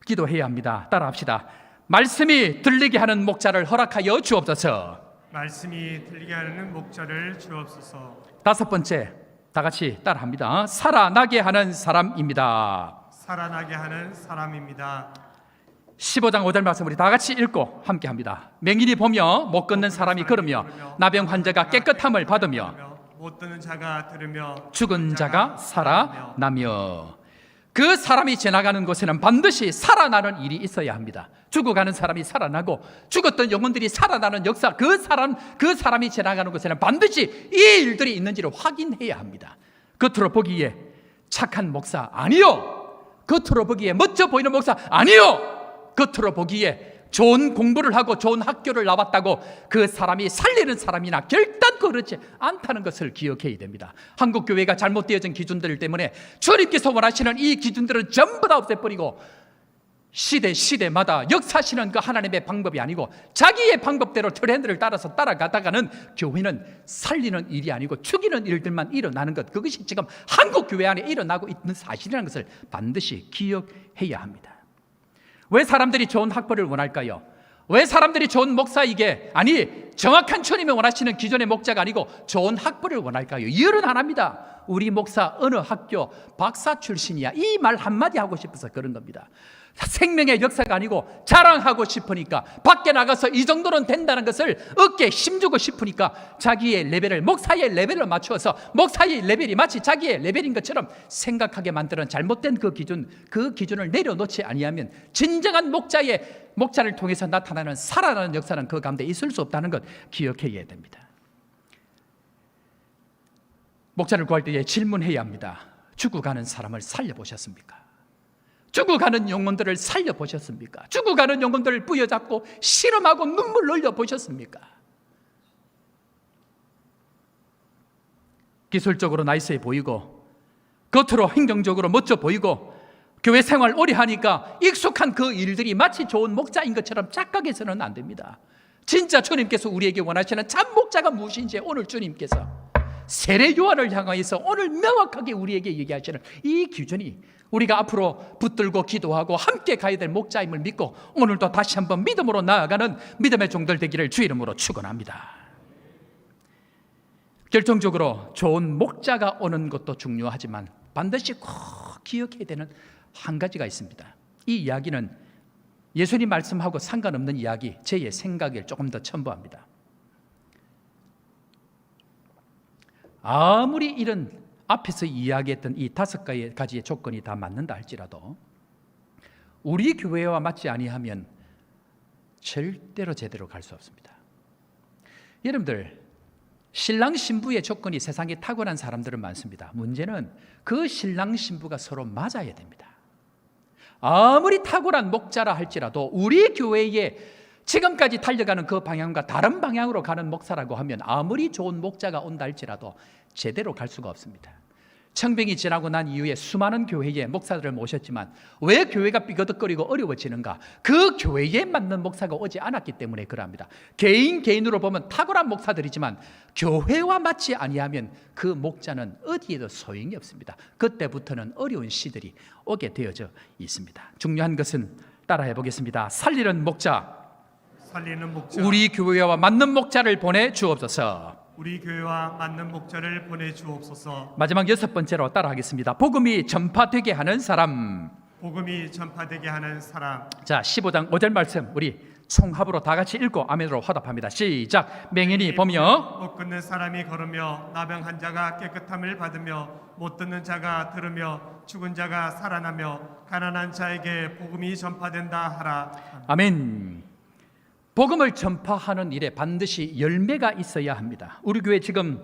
기도해야 합니다. 따라합시다. 말씀이 들리게 하는 목자를 허락하여 주옵소서. 말씀이 들리게 하는 목자를 주옵소서. 다섯 번째, 다 같이 따라합니다. 살아나게 하는 사람입니다. 살아나게 하는 사람입니다. 15장 5절 말씀 우리 다 같이 읽고 함께 합니다. 맹인이 보며 못 걷는 사람이 걸으며 나병 환자가 깨끗함을 받으며 못 듣는 자가 들으며 죽은 자가 살아나며. 그 사람이 지나가는 곳에는 반드시 살아나는 일이 있어야 합니다. 죽어가는 사람이 살아나고 죽었던 영혼들이 살아나는 역사, 그 사람이 지나가는 곳에는 반드시 이 일들이 있는지를 확인해야 합니다. 겉으로 보기에 착한 목사 아니요, 겉으로 보기에 멋져 보이는 목사 아니요, 겉으로 보기에 좋은 공부를 하고 좋은 학교를 나왔다고 그 사람이 살리는 사람이나 결단코 그렇지 않다는 것을 기억해야 됩니다. 한국교회가 잘못되어진 기준들 때문에 주님께서 원하시는 이 기준들은 전부 다 없애버리고 시대마다 역사하시는 그 하나님의 방법이 아니고 자기의 방법대로 트렌드를 따라서 따라가다가는 교회는 살리는 일이 아니고 죽이는 일들만 일어나는 것, 그것이 지금 한국교회 안에 일어나고 있는 사실이라는 것을 반드시 기억해야 합니다. 왜 사람들이 좋은 학벌을 원할까요? 왜 사람들이 좋은 목사이게, 아니 정확한 주님이 원하시는 기존의 목자가 아니고 좋은 학벌을 원할까요? 이유는 하나입니다. 우리 목사 어느 학교 박사 출신이야, 이 말 한마디 하고 싶어서 그런 겁니다. 생명의 역사가 아니고 자랑하고 싶으니까, 밖에 나가서 이 정도는 된다는 것을 어깨에 힘주고 싶으니까 자기의 레벨을, 목사의 레벨을 맞추어서 목사의 레벨이 마치 자기의 레벨인 것처럼 생각하게 만드는 잘못된 그 기준을 내려놓지 아니하면 진정한 목자를 통해서 나타나는 살아나는 역사는 그 가운데 있을 수 없다는 것 기억해야 됩니다. 목자를 구할 때에 질문해야 합니다. 죽어가는 사람을 살려보셨습니까? 죽어가는 영혼들을 살려보셨습니까? 죽어가는 영혼들을 부여잡고 실험하고 눈물 흘려보셨습니까? 기술적으로 나이스해 보이고 겉으로 행정적으로 멋져 보이고 교회 생활 오래 하니까 익숙한 그 일들이 마치 좋은 목자인 것처럼 착각해서는 안 됩니다. 진짜 주님께서 우리에게 원하시는 참 목자가 무엇인지 오늘 주님께서 세례 요한을 향하여서 오늘 명확하게 우리에게 얘기하시는 이 기준이 우리가 앞으로 붙들고 기도하고 함께 가야 될 목자임을 믿고 오늘도 다시 한번 믿음으로 나아가는 믿음의 종들 되기를 주 이름으로 축원합니다. 결정적으로 좋은 목자가 오는 것도 중요하지만 반드시 꼭 기억해야 되는 한 가지가 있습니다. 이 이야기는 예수님 말씀하고 상관없는 이야기, 제 생각을 조금 더 첨부합니다. 아무리 이런 앞에서 이야기했던 이 5가지의 조건이 다 맞는다 할지라도 우리 교회와 맞지 아니하면 절대로 제대로 갈 수 없습니다. 여러분들, 신랑 신부의 조건이 세상에 탁월한 사람들은 많습니다. 문제는 그 신랑 신부가 서로 맞아야 됩니다. 아무리 탁월한 목자라 할지라도 우리 교회에 지금까지 달려가는 그 방향과 다른 방향으로 가는 목사라고 하면 아무리 좋은 목자가 온다 할지라도 제대로 갈 수가 없습니다. 청병이 지나고 난 이후에 수많은 교회에 목사들을 모셨지만 왜 교회가 삐거덕거리고 어려워지는가? 그 교회에 맞는 목사가 오지 않았기 때문에 그럽니다. 개인으로 보면 탁월한 목사들이지만 교회와 맞지 아니하면 그 목자는 어디에도 소용이 없습니다. 그때부터는 어려운 시들이 오게 되어져 있습니다. 중요한 것은 따라해 보겠습니다. 살리는 목자, 우리 교회와 맞는 목자를 보내 주옵소서. 우리 교회와 맞는 목자를 보내 주옵소서. 마지막 6번째로 따라하겠습니다. 복음이 전파되게 하는 사람. 복음이 전파되게 하는 사람. 자, 15장 5절 말씀 우리 총합으로 다 같이 읽고 아멘으로 화답합니다. 시작. 맹인이 보며 못 걷는 사람이 걸으며 나병 환자가 깨끗함을 받으며 못 듣는 자가 들으며 죽은 자가 살아나며 가난한 자에게 복음이 전파된다 하라. 아멘. 복음을 전파하는 일에 반드시 열매가 있어야 합니다. 우리 교회 지금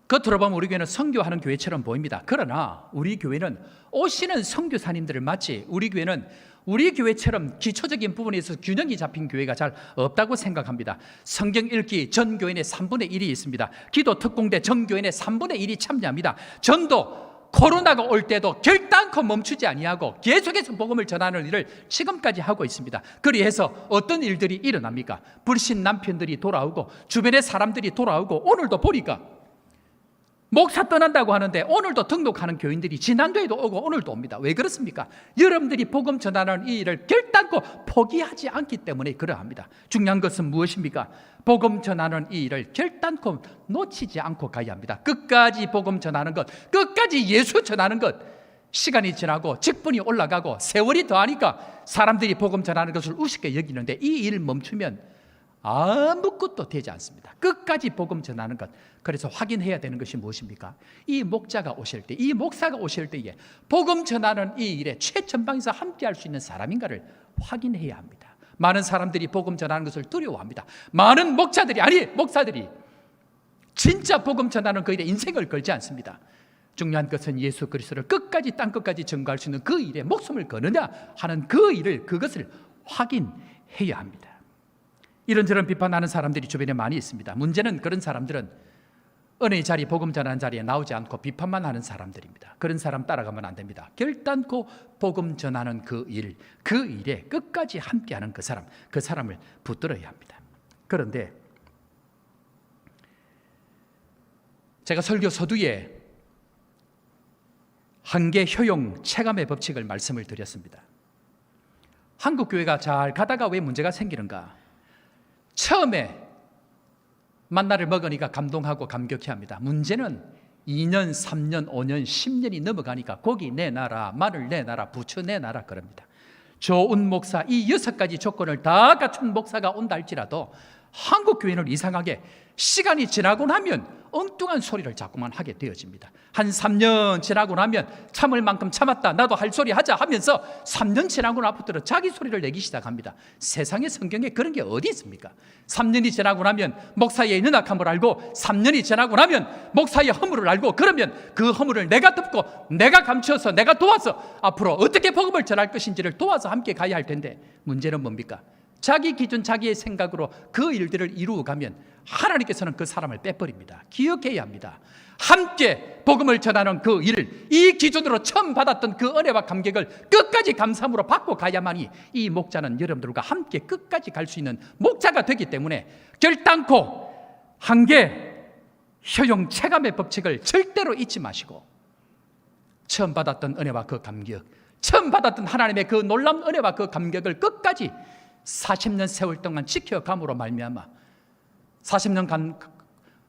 겉으로 보면 우리 교회는 선교하는 교회처럼 보입니다. 그러나 우리 교회는 오시는 선교사님들을 맞지 우리 교회는 우리 교회처럼 기초적인 부분에서 균형이 잡힌 교회가 잘 없다고 생각합니다. 성경 읽기 전 교인의 3분의 1이 있습니다. 기도 특공대 전 교인의 3분의 1이 참여합니다. 전도 코로나가 올 때도 결단코 멈추지 아니하고 계속해서 복음을 전하는 일을 지금까지 하고 있습니다. 그리해서 어떤 일들이 일어납니까? 불신 남편들이 돌아오고 주변의 사람들이 돌아오고 오늘도 보니까 목사 떠난다고 하는데 오늘도 등록하는 교인들이 지난주에도 오고 오늘도 옵니다. 왜 그렇습니까? 여러분들이 복음 전하는 이 일을 결단코 포기하지 않기 때문에 그러합니다. 중요한 것은 무엇입니까? 복음 전하는 이 일을 결단코 놓치지 않고 가야 합니다. 끝까지 복음 전하는 것, 끝까지 예수 전하는 것. 시간이 지나고 직분이 올라가고 세월이 더하니까 사람들이 복음 전하는 것을 우습게 여기는데 이 일 멈추면 아무것도 되지 않습니다. 끝까지 복음 전하는 것. 그래서 확인해야 되는 것이 무엇입니까? 이 목자가 오실 때, 이 목사가 오실 때에 복음 전하는 이 일에 최전방에서 함께할 수 있는 사람인가를 확인해야 합니다. 많은 사람들이 복음 전하는 것을 두려워합니다. 많은 목사들이 진짜 복음 전하는 그 일에 인생을 걸지 않습니다. 중요한 것은 예수 그리스도를 끝까지 땅끝까지 증거할 수 있는 그 일에 목숨을 거느냐 하는 그것을 확인해야 합니다. 이런저런 비판하는 사람들이 주변에 많이 있습니다. 문제는 그런 사람들은 은혜의 자리, 복음 전하는 자리에 나오지 않고 비판만 하는 사람들입니다. 그런 사람 따라가면 안 됩니다. 결단코 복음 전하는 그 일에 끝까지 함께하는 그 사람을 붙들어야 합니다. 그런데 제가 설교 서두에 한계, 효용, 체감의 법칙을 말씀을 드렸습니다. 한국 교회가 잘 가다가 왜 문제가 생기는가? 처음에 만나를 먹으니까 감동하고 감격해합니다. 문제는 2년, 3년, 5년, 10년이 넘어가니까 고기 내놔라, 마늘 내놔라, 부추 내놔라 그럽니다. 좋은 목사, 이 6가지 조건을 다 갖춘 목사가 온다 할지라도 한국 교회는 이상하게 시간이 지나고 나면 엉뚱한 소리를 자꾸만 하게 되어집니다. 한 3년 지나고 나면 참을 만큼 참았다, 나도 할 소리 하자 하면서 3년 지나고 나부터는 자기 소리를 내기 시작합니다. 세상의 성경에 그런 게 어디 있습니까? 3년이 지나고 나면 목사의 연약함을 알고 3년이 지나고 나면 목사의 허물을 알고 그러면 그 허물을 내가 덮고 내가 감추어서 내가 도와서 앞으로 어떻게 복음을 전할 것인지를 도와서 함께 가야 할 텐데 문제는 뭡니까? 자기 기준, 자기의 생각으로 그 일들을 이루어가면 하나님께서는 그 사람을 빼버립니다. 기억해야 합니다. 함께 복음을 전하는 그 일을 이 기준으로 처음 받았던 그 은혜와 감격을 끝까지 감사함으로 받고 가야만이 이 목자는 여러분들과 함께 끝까지 갈 수 있는 목자가 되기 때문에 결단코 한계, 효용, 체감의 법칙을 절대로 잊지 마시고 처음 받았던 은혜와 그 감격, 처음 받았던 하나님의 그 놀라운 은혜와 그 감격을 끝까지 40년 세월 동안 지켜감으로 말미암아 40년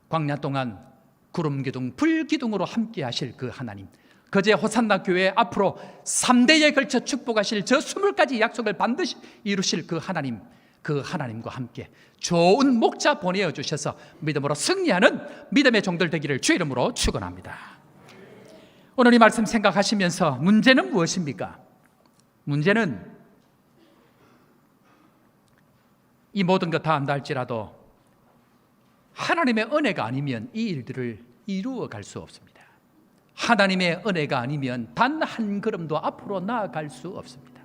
광야 동안 구름기둥, 불기둥으로 함께 하실 그 하나님, 거제 호산나 교회 앞으로 3대에 걸쳐 축복하실 저 20가지 약속을 반드시 이루실 그 하나님과 함께 좋은 목자 보내어 주셔서 믿음으로 승리하는 믿음의 종들 되기를 주 이름으로 축원합니다. 오늘 이 말씀 생각하시면서 문제는 무엇입니까? 문제는 이 모든 것 다 한다 할지라도 하나님의 은혜가 아니면 이 일들을 이루어 갈 수 없습니다. 하나님의 은혜가 아니면 단 한 걸음도 앞으로 나아갈 수 없습니다.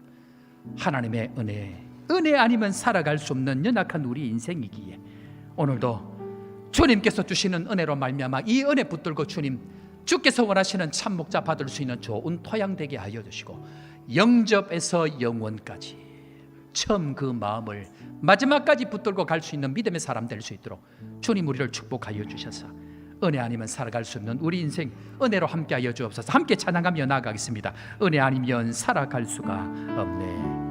하나님의 은혜 아니면 살아갈 수 없는 연약한 우리 인생이기에 오늘도 주님께서 주시는 은혜로 말미암아 이 은혜 붙들고 주님 주께서 원하시는 참 목자 받을 수 있는 좋은 토양 되게 하여 주시고 영접에서 영원까지 처음 그 마음을 마지막까지 붙들고 갈 수 있는 믿음의 사람 될 수 있도록 주님 우리를 축복하여 주셔서 은혜 아니면 살아갈 수 없는 우리 인생 은혜로 함께하여 주옵소서. 함께 찬양하며 나아가겠습니다. 은혜 아니면 살아갈 수가 없네.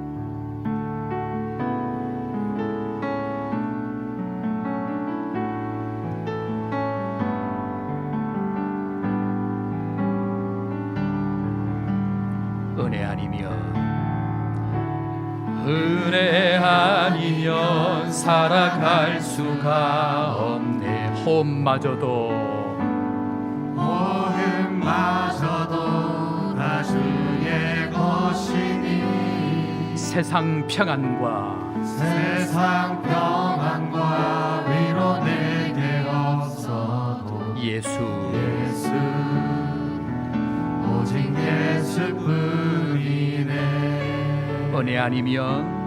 은혜 아니면 살아갈 수가 없네. 호흡마저도 다 주의 것이니 세상 평안과 위로 내게 없어도 예수 오직 예수뿐이네. 은혜 아니면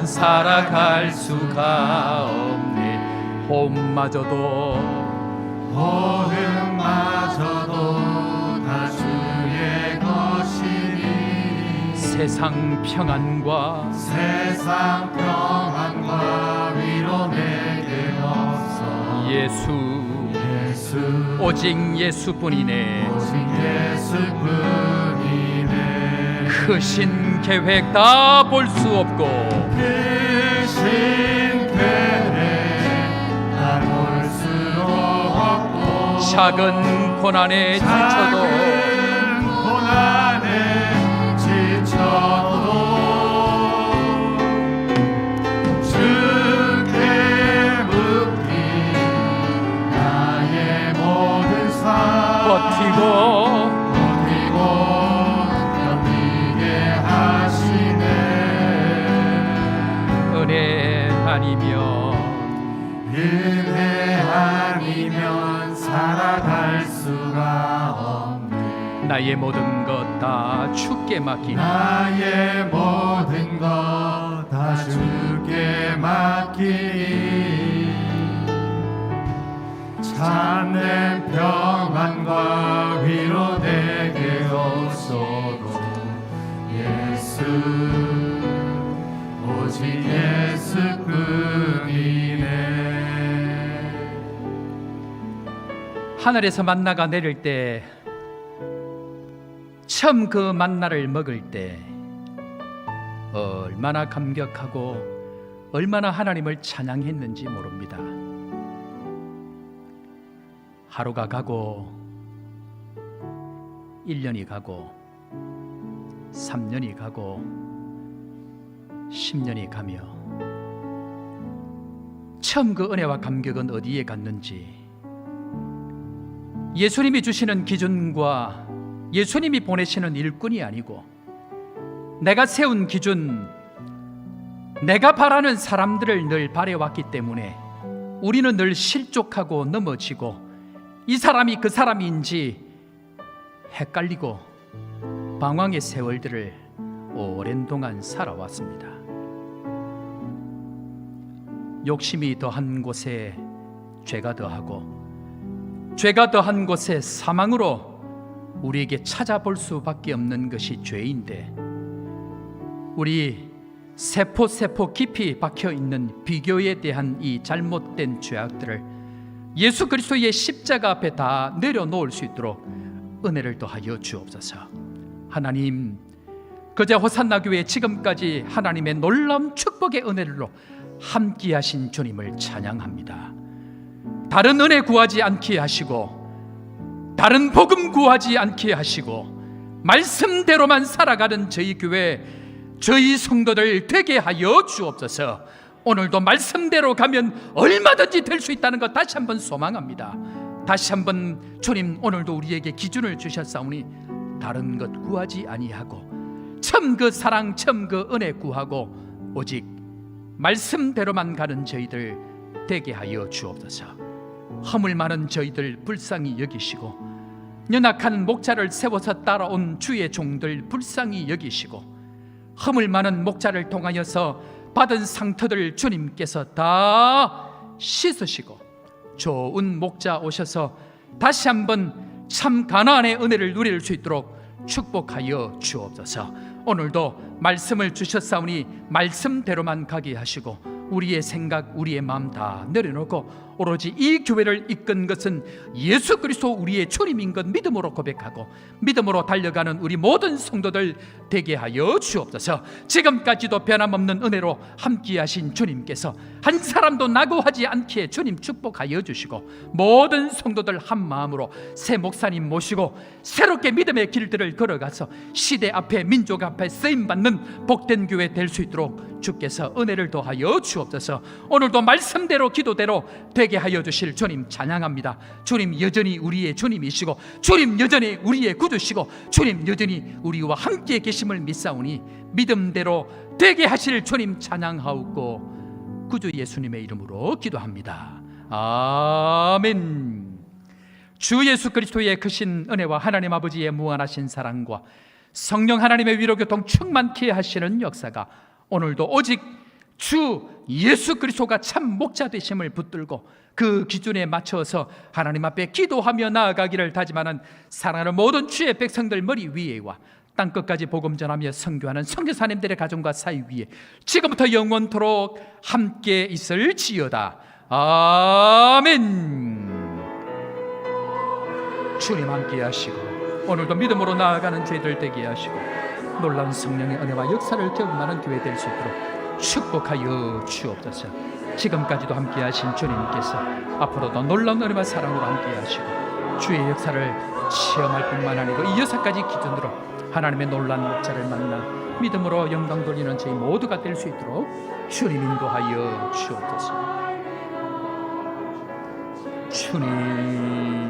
살아갈 수가 없네. 호흡마저도 다 주의 것이니 세상 평안과 위로 내게 없어 예수 오직 예수뿐이네. 크신 계획 다 볼 수 없고 작은 고난에 지쳐도 주께 묻기 나의 모든 삶 버티고 견디게 하시네. 은혜 아니면 살아갈 수가 없네. 나의 모든 것 다 주께 맡기니 나의 모든 것 다 주께 맡기니 참된 평안과 위로 내게 없어도 예수 오직 예수뿐이네. 하늘에서 만나가 내릴 때 처음 그 만나를 먹을 때 얼마나 감격하고 얼마나 하나님을 찬양했는지 모릅니다. 하루가 가고 1년이 가고 3년이 가고 10년이 가며 처음 그 은혜와 감격은 어디에 갔는지 예수님이 주시는 기준과 예수님이 보내시는 일꾼이 아니고 내가 세운 기준, 내가 바라는 사람들을 늘 바래왔기 때문에 우리는 늘 실족하고 넘어지고 이 사람이 그 사람인지 헷갈리고 방황의 세월들을 오랜 동안 살아왔습니다. 욕심이 더한 곳에 죄가 더하고 죄가 더한 곳에 사망으로 우리에게 찾아볼 수밖에 없는 것이 죄인데 우리 세포 깊이 박혀있는 비교에 대한 이 잘못된 죄악들을 예수 그리스도의 십자가 앞에 다 내려놓을 수 있도록 은혜를 더하여 주옵소서. 하나님, 그저 호산나 교회 지금까지 하나님의 놀라운 축복의 은혜로 함께하신 주님을 찬양합니다. 다른 은혜 구하지 않게 하시고 다른 복음 구하지 않게 하시고 말씀대로만 살아가는 저희 교회, 저희 성도들 되게 하여 주옵소서. 오늘도 말씀대로 가면 얼마든지 될 수 있다는 것 다시 한번 소망합니다. 다시 한번 주님, 오늘도 우리에게 기준을 주셨사오니 다른 것 구하지 아니하고 처음 그 사랑, 처음 그 은혜 구하고 오직 말씀대로만 가는 저희들 되게 하여 주옵소서. 허물 많은 저희들 불쌍히 여기시고 연약한 목자를 세워서 따라온 주의 종들 불쌍히 여기시고 허물 많은 목자를 통하여서 받은 상처들 주님께서 다 씻으시고 좋은 목자 오셔서 다시 한번 참 가나안의 은혜를 누릴 수 있도록 축복하여 주옵소서. 오늘도 말씀을 주셨사오니 말씀대로만 가게 하시고 우리의 생각, 우리의 마음 다 내려놓고 오로지 이 교회를 이끈 것은 예수 그리스도 우리의 주님인 것 믿음으로 고백하고 믿음으로 달려가는 우리 모든 성도들 되게 하여 주옵소서. 지금까지도 변함없는 은혜로 함께하신 주님께서 한 사람도 낙오하지 않게 주님 축복하여 주시고 모든 성도들 한 마음으로 새 목사님 모시고 새롭게 믿음의 길들을 걸어가서 시대 앞에 민족 앞에 쓰임받는 복된 교회 될 수 있도록 주께서 은혜를 더하여 주옵소서. 오늘도 말씀대로 기도대로 되게 하여 주실 주님 찬양합니다. 주님 여전히 우리의 주님이시고 주님 여전히 우리의 구주시고 주님 여전히 우리와 함께 계심을 믿사오니 믿음대로 되게 하실 주님 찬양하옵고 구주 예수님의 이름으로 기도합니다. 아멘. 주 예수 그리스도의 크신 은혜와 하나님 아버지의 무한하신 사랑과 성령 하나님의 위로교통 충만케 하시는 역사가 오늘도 오직 주 예수 그리스도가 참 목자 되심을 붙들고 그 기준에 맞춰서 하나님 앞에 기도하며 나아가기를 다짐하는 사랑하는 모든 주의 백성들 머리 위에와 땅끝까지 복음 전하며 선교하는 선교사님들의 가정과 사이 위에 지금부터 영원토록 함께 있을지어다. 아멘. 주님 함께 하시고 오늘도 믿음으로 나아가는 저희들 되게 하시고 놀라운 성령의 은혜와 역사를 경험하는 교회 될 수 있도록 축복하여 주옵소서. 지금까지도 함께 하신 주님께서 앞으로도 놀라운 은혜와 사랑으로 함께 하시고 주의 역사를 체험할 뿐만 아니고 이 여사까지 기준으로 하나님의 놀라운 목자를 만나 믿음으로 영광 돌리는 저희 모두가 될 수 있도록 주님 인도하여 주옵소서. 주님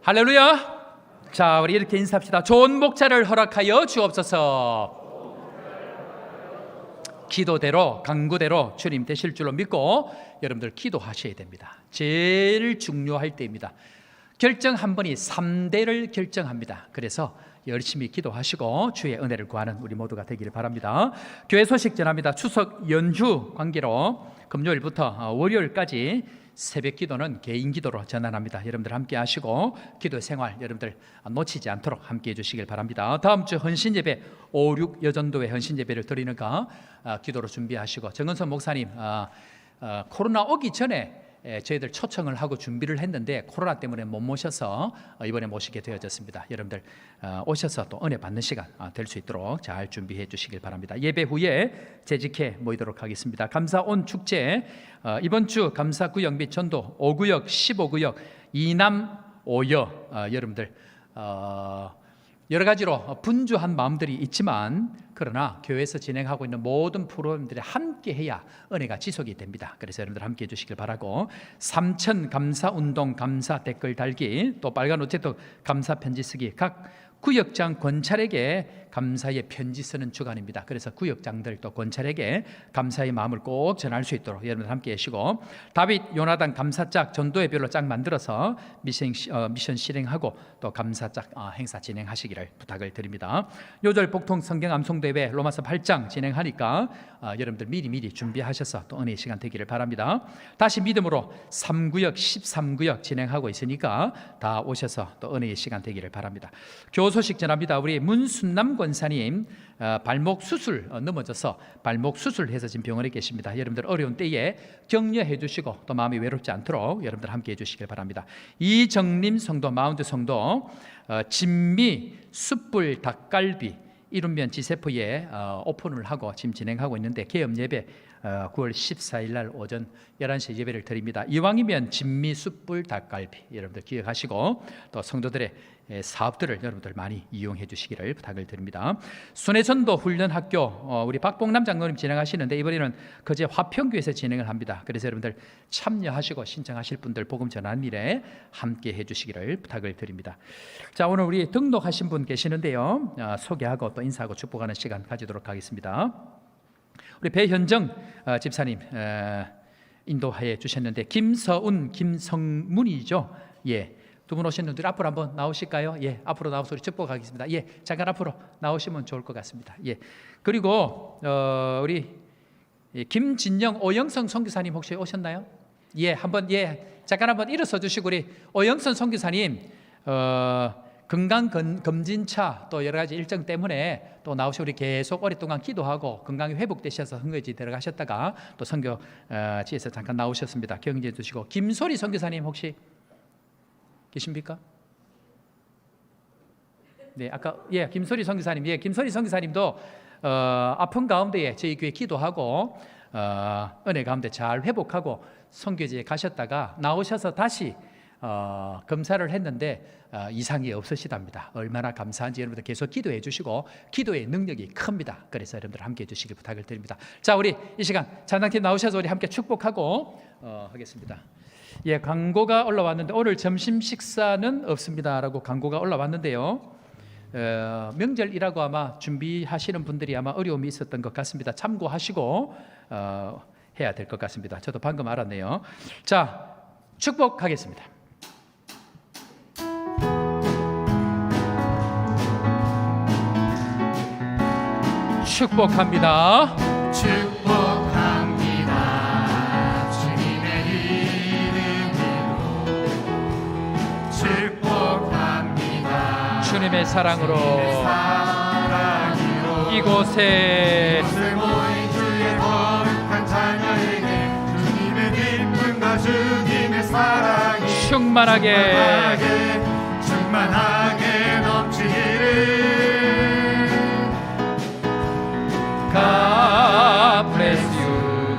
할렐루야. 자, 우리 이렇게 인사합시다. 좋은 목자를 허락하여 주옵소서. 기도대로 강구대로 주님 되실 줄로 믿고 여러분들 기도하셔야 됩니다. 제일 중요할 때입니다. 결정 한 번이 3대를 결정합니다. 그래서 열심히 기도하시고 주의 은혜를 구하는 우리 모두가 되기를 바랍니다. 교회 소식 전합니다. 추석 연휴 관계로 금요일부터 월요일까지 새벽 기도는 개인 기도로 전환합니다. 여러분들 함께 하시고 기도 생활 여러분들 놓치지 않도록 함께 해주시길 바랍니다. 다음 주 헌신 예배 5, 6 여전도회 헌신 예배를 드리는가 기도로 준비하시고 정은선 목사님 코로나 오기 전에 저희들 초청을 하고 준비를 했는데 코로나 때문에 못 모셔서 이번에 모시게 되어졌습니다. 여러분들 오셔서 또 은혜 받는 시간 될 수 있도록 잘 준비해 주시길 바랍니다. 예배 후에 재직해 모이도록 하겠습니다. 감사온 축제 이번 주 감사구역 및 전도 5구역 15구역 이남 5여 여러분들 여러 가지로 분주한 마음들이 있지만 그러나 교회에서 진행하고 있는 모든 프로그램들이 함께 해야 은혜가 지속이 됩니다. 그래서 여러분들 함께 해주시길 바라고 삼천 감사운동 감사 댓글 달기 또 빨간 우체통 감사 편지 쓰기 각 구역장 권찰에게 감사의 편지 쓰는 주간입니다. 그래서 구역장들 또 권찰에게 감사의 마음을 꼭 전할 수 있도록 여러분들 함께 하시고 다윗 요나단 감사짝 전도회별로 짝 만들어서 미션 실행하고 또 감사짝 행사 진행하시기를 부탁을 드립니다. 요절 복통 성경 암송대회 로마서 8장 진행하니까 여러분들 미리 준비하셔서 또 은혜의 시간 되기를 바랍니다. 다시 믿음으로 3구역 13구역 진행하고 있으니까 다 오셔서 또 은혜의 시간 되기를 바랍니다. 소식 전합니다. 우리 문순남 권사님 발목 수술 넘어져서 발목 수술해서 지금 병원에 계십니다. 여러분들 어려운 때에 격려해 주시고 또 마음이 외롭지 않도록 여러분들 함께 해주시길 바랍니다. 이정림 성도 마운드 성도 진미 숯불 닭갈비 이룬면 지세포에 오픈을 하고 지금 진행하고 있는데 개업 예배 9월 14일 날 오전 11시 예배를 드립니다. 이왕이면 진미 숯불 닭갈비 여러분들 기억하시고 또 성도들의 사업들을 여러분들 많이 이용해 주시기를 부탁을 드립니다. 순회전도 훈련학교 우리 박봉남 장로님 진행하시는데 이번에는 거제 화평교에서 진행을 합니다. 그래서 여러분들 참여하시고 신청하실 분들 복음 전하는 일에 함께 해주시기를 부탁을 드립니다. 자, 오늘 우리 등록하신 분 계시는데요. 소개하고 또 인사하고 축복하는 시간 가지도록 하겠습니다. 우리 배현정 집사님 인도하여 주셨는데 김서운, 김성문이죠. 예, 두 분 오셨는데 앞으로 한번 나오실까요? 예, 앞으로 나와서 우리 축복하겠습니다. 예, 잠깐 앞으로 나오시면 좋을 것 같습니다. 예, 그리고 우리 김진영, 오영선 선교사님 혹시 오셨나요? 예, 한번 잠깐 한번 일어서 주시고 우리 오영선 선교사님 건강 검진차 또 여러 가지 일정 때문에 또 나오시고 우리 계속 오랫동안 기도하고 건강이 회복되셔서 선교지 들어가셨다가 또 선교지에서 잠깐 나오셨습니다. 경지해 주시고 김소리 선교사님 혹시 계십니까? 네, 아까 김소리 선교사님, 김소리 선교사님도 아픈 가운데에 저희 교회 기도하고 은혜 가운데 잘 회복하고 선교지에 가셨다가 나오셔서 다시 검사를 했는데 이상이 없으시답니다. 얼마나 감사한지 여러분들 계속 기도해 주시고 기도의 능력이 큽니다. 그래서 여러분들 함께 해 주시길 부탁을 드립니다. 자, 우리 이 시간 찬양팀 나오셔서 우리 함께 축복하고 하겠습니다. 예, 광고가 올라왔는데 오늘 점심 식사는 없습니다라고 광고가 올라왔는데요. 명절이라고 아마 준비하시는 분들이 아마 어려움이 있었던 것 같습니다. 참고하시고 해야 될 것 같습니다. 저도 방금 알았네요. 자, 축복하겠습니다. 축복합니다. 축복합니다. 주님의 이름으로 축복합니다. 주님의 사랑으로 이곳에 모인 주의 거룩한 자녀에게 주님의 기쁨과 주님의 사랑이 충만하게 넘치기를. God bless you.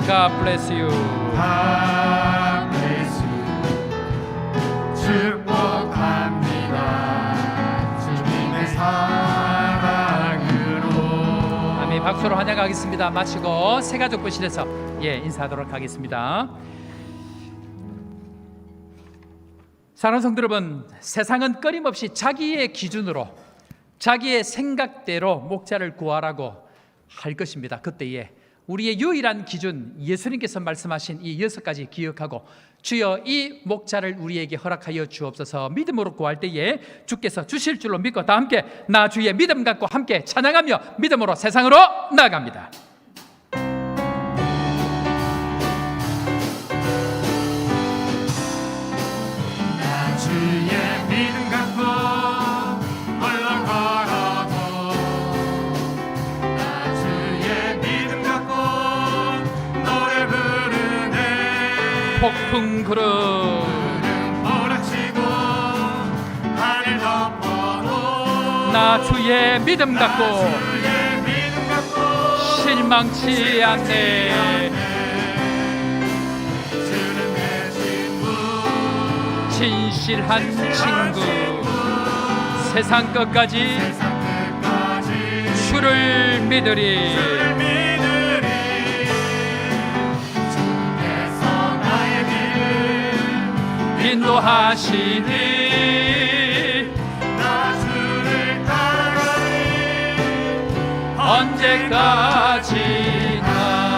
God bless you. God bless you. 축복합니다. 주님의 사랑으로. 아멘. 박수로 환영하겠습니다. 마치고 새가족 부실에서 인사하도록 하겠습니다. 사랑하는 성도 여러분, 세상은 끊임없이 자기의 기준으로 자기의 생각대로 목자를 구하라고 할 것입니다. 그때에 우리의 유일한 기준, 예수님께서 말씀하신 이 6가지 기억하고 주여 이 목자를 우리에게 허락하여 주옵소서 믿음으로 구할 때에 주께서 주실 줄로 믿고 다 함께 나 주의 믿음 갖고 함께 찬양하며 믿음으로 세상으로 나아갑니다. 나 주의 믿음 갖고 홀로 걸어도 나 주의 믿음 갖고 노래 부르네. 폭풍 구름 몰아치고 하늘 덮어도 나 주의 믿음 갖고 주의 믿음 갖고 실망치 않네. 주는 내 친구 진실한 친구 세상 끝까지 주를 믿으리. 주께서 나의 길을 인도하시니 나 주를 따라가리 언제까지나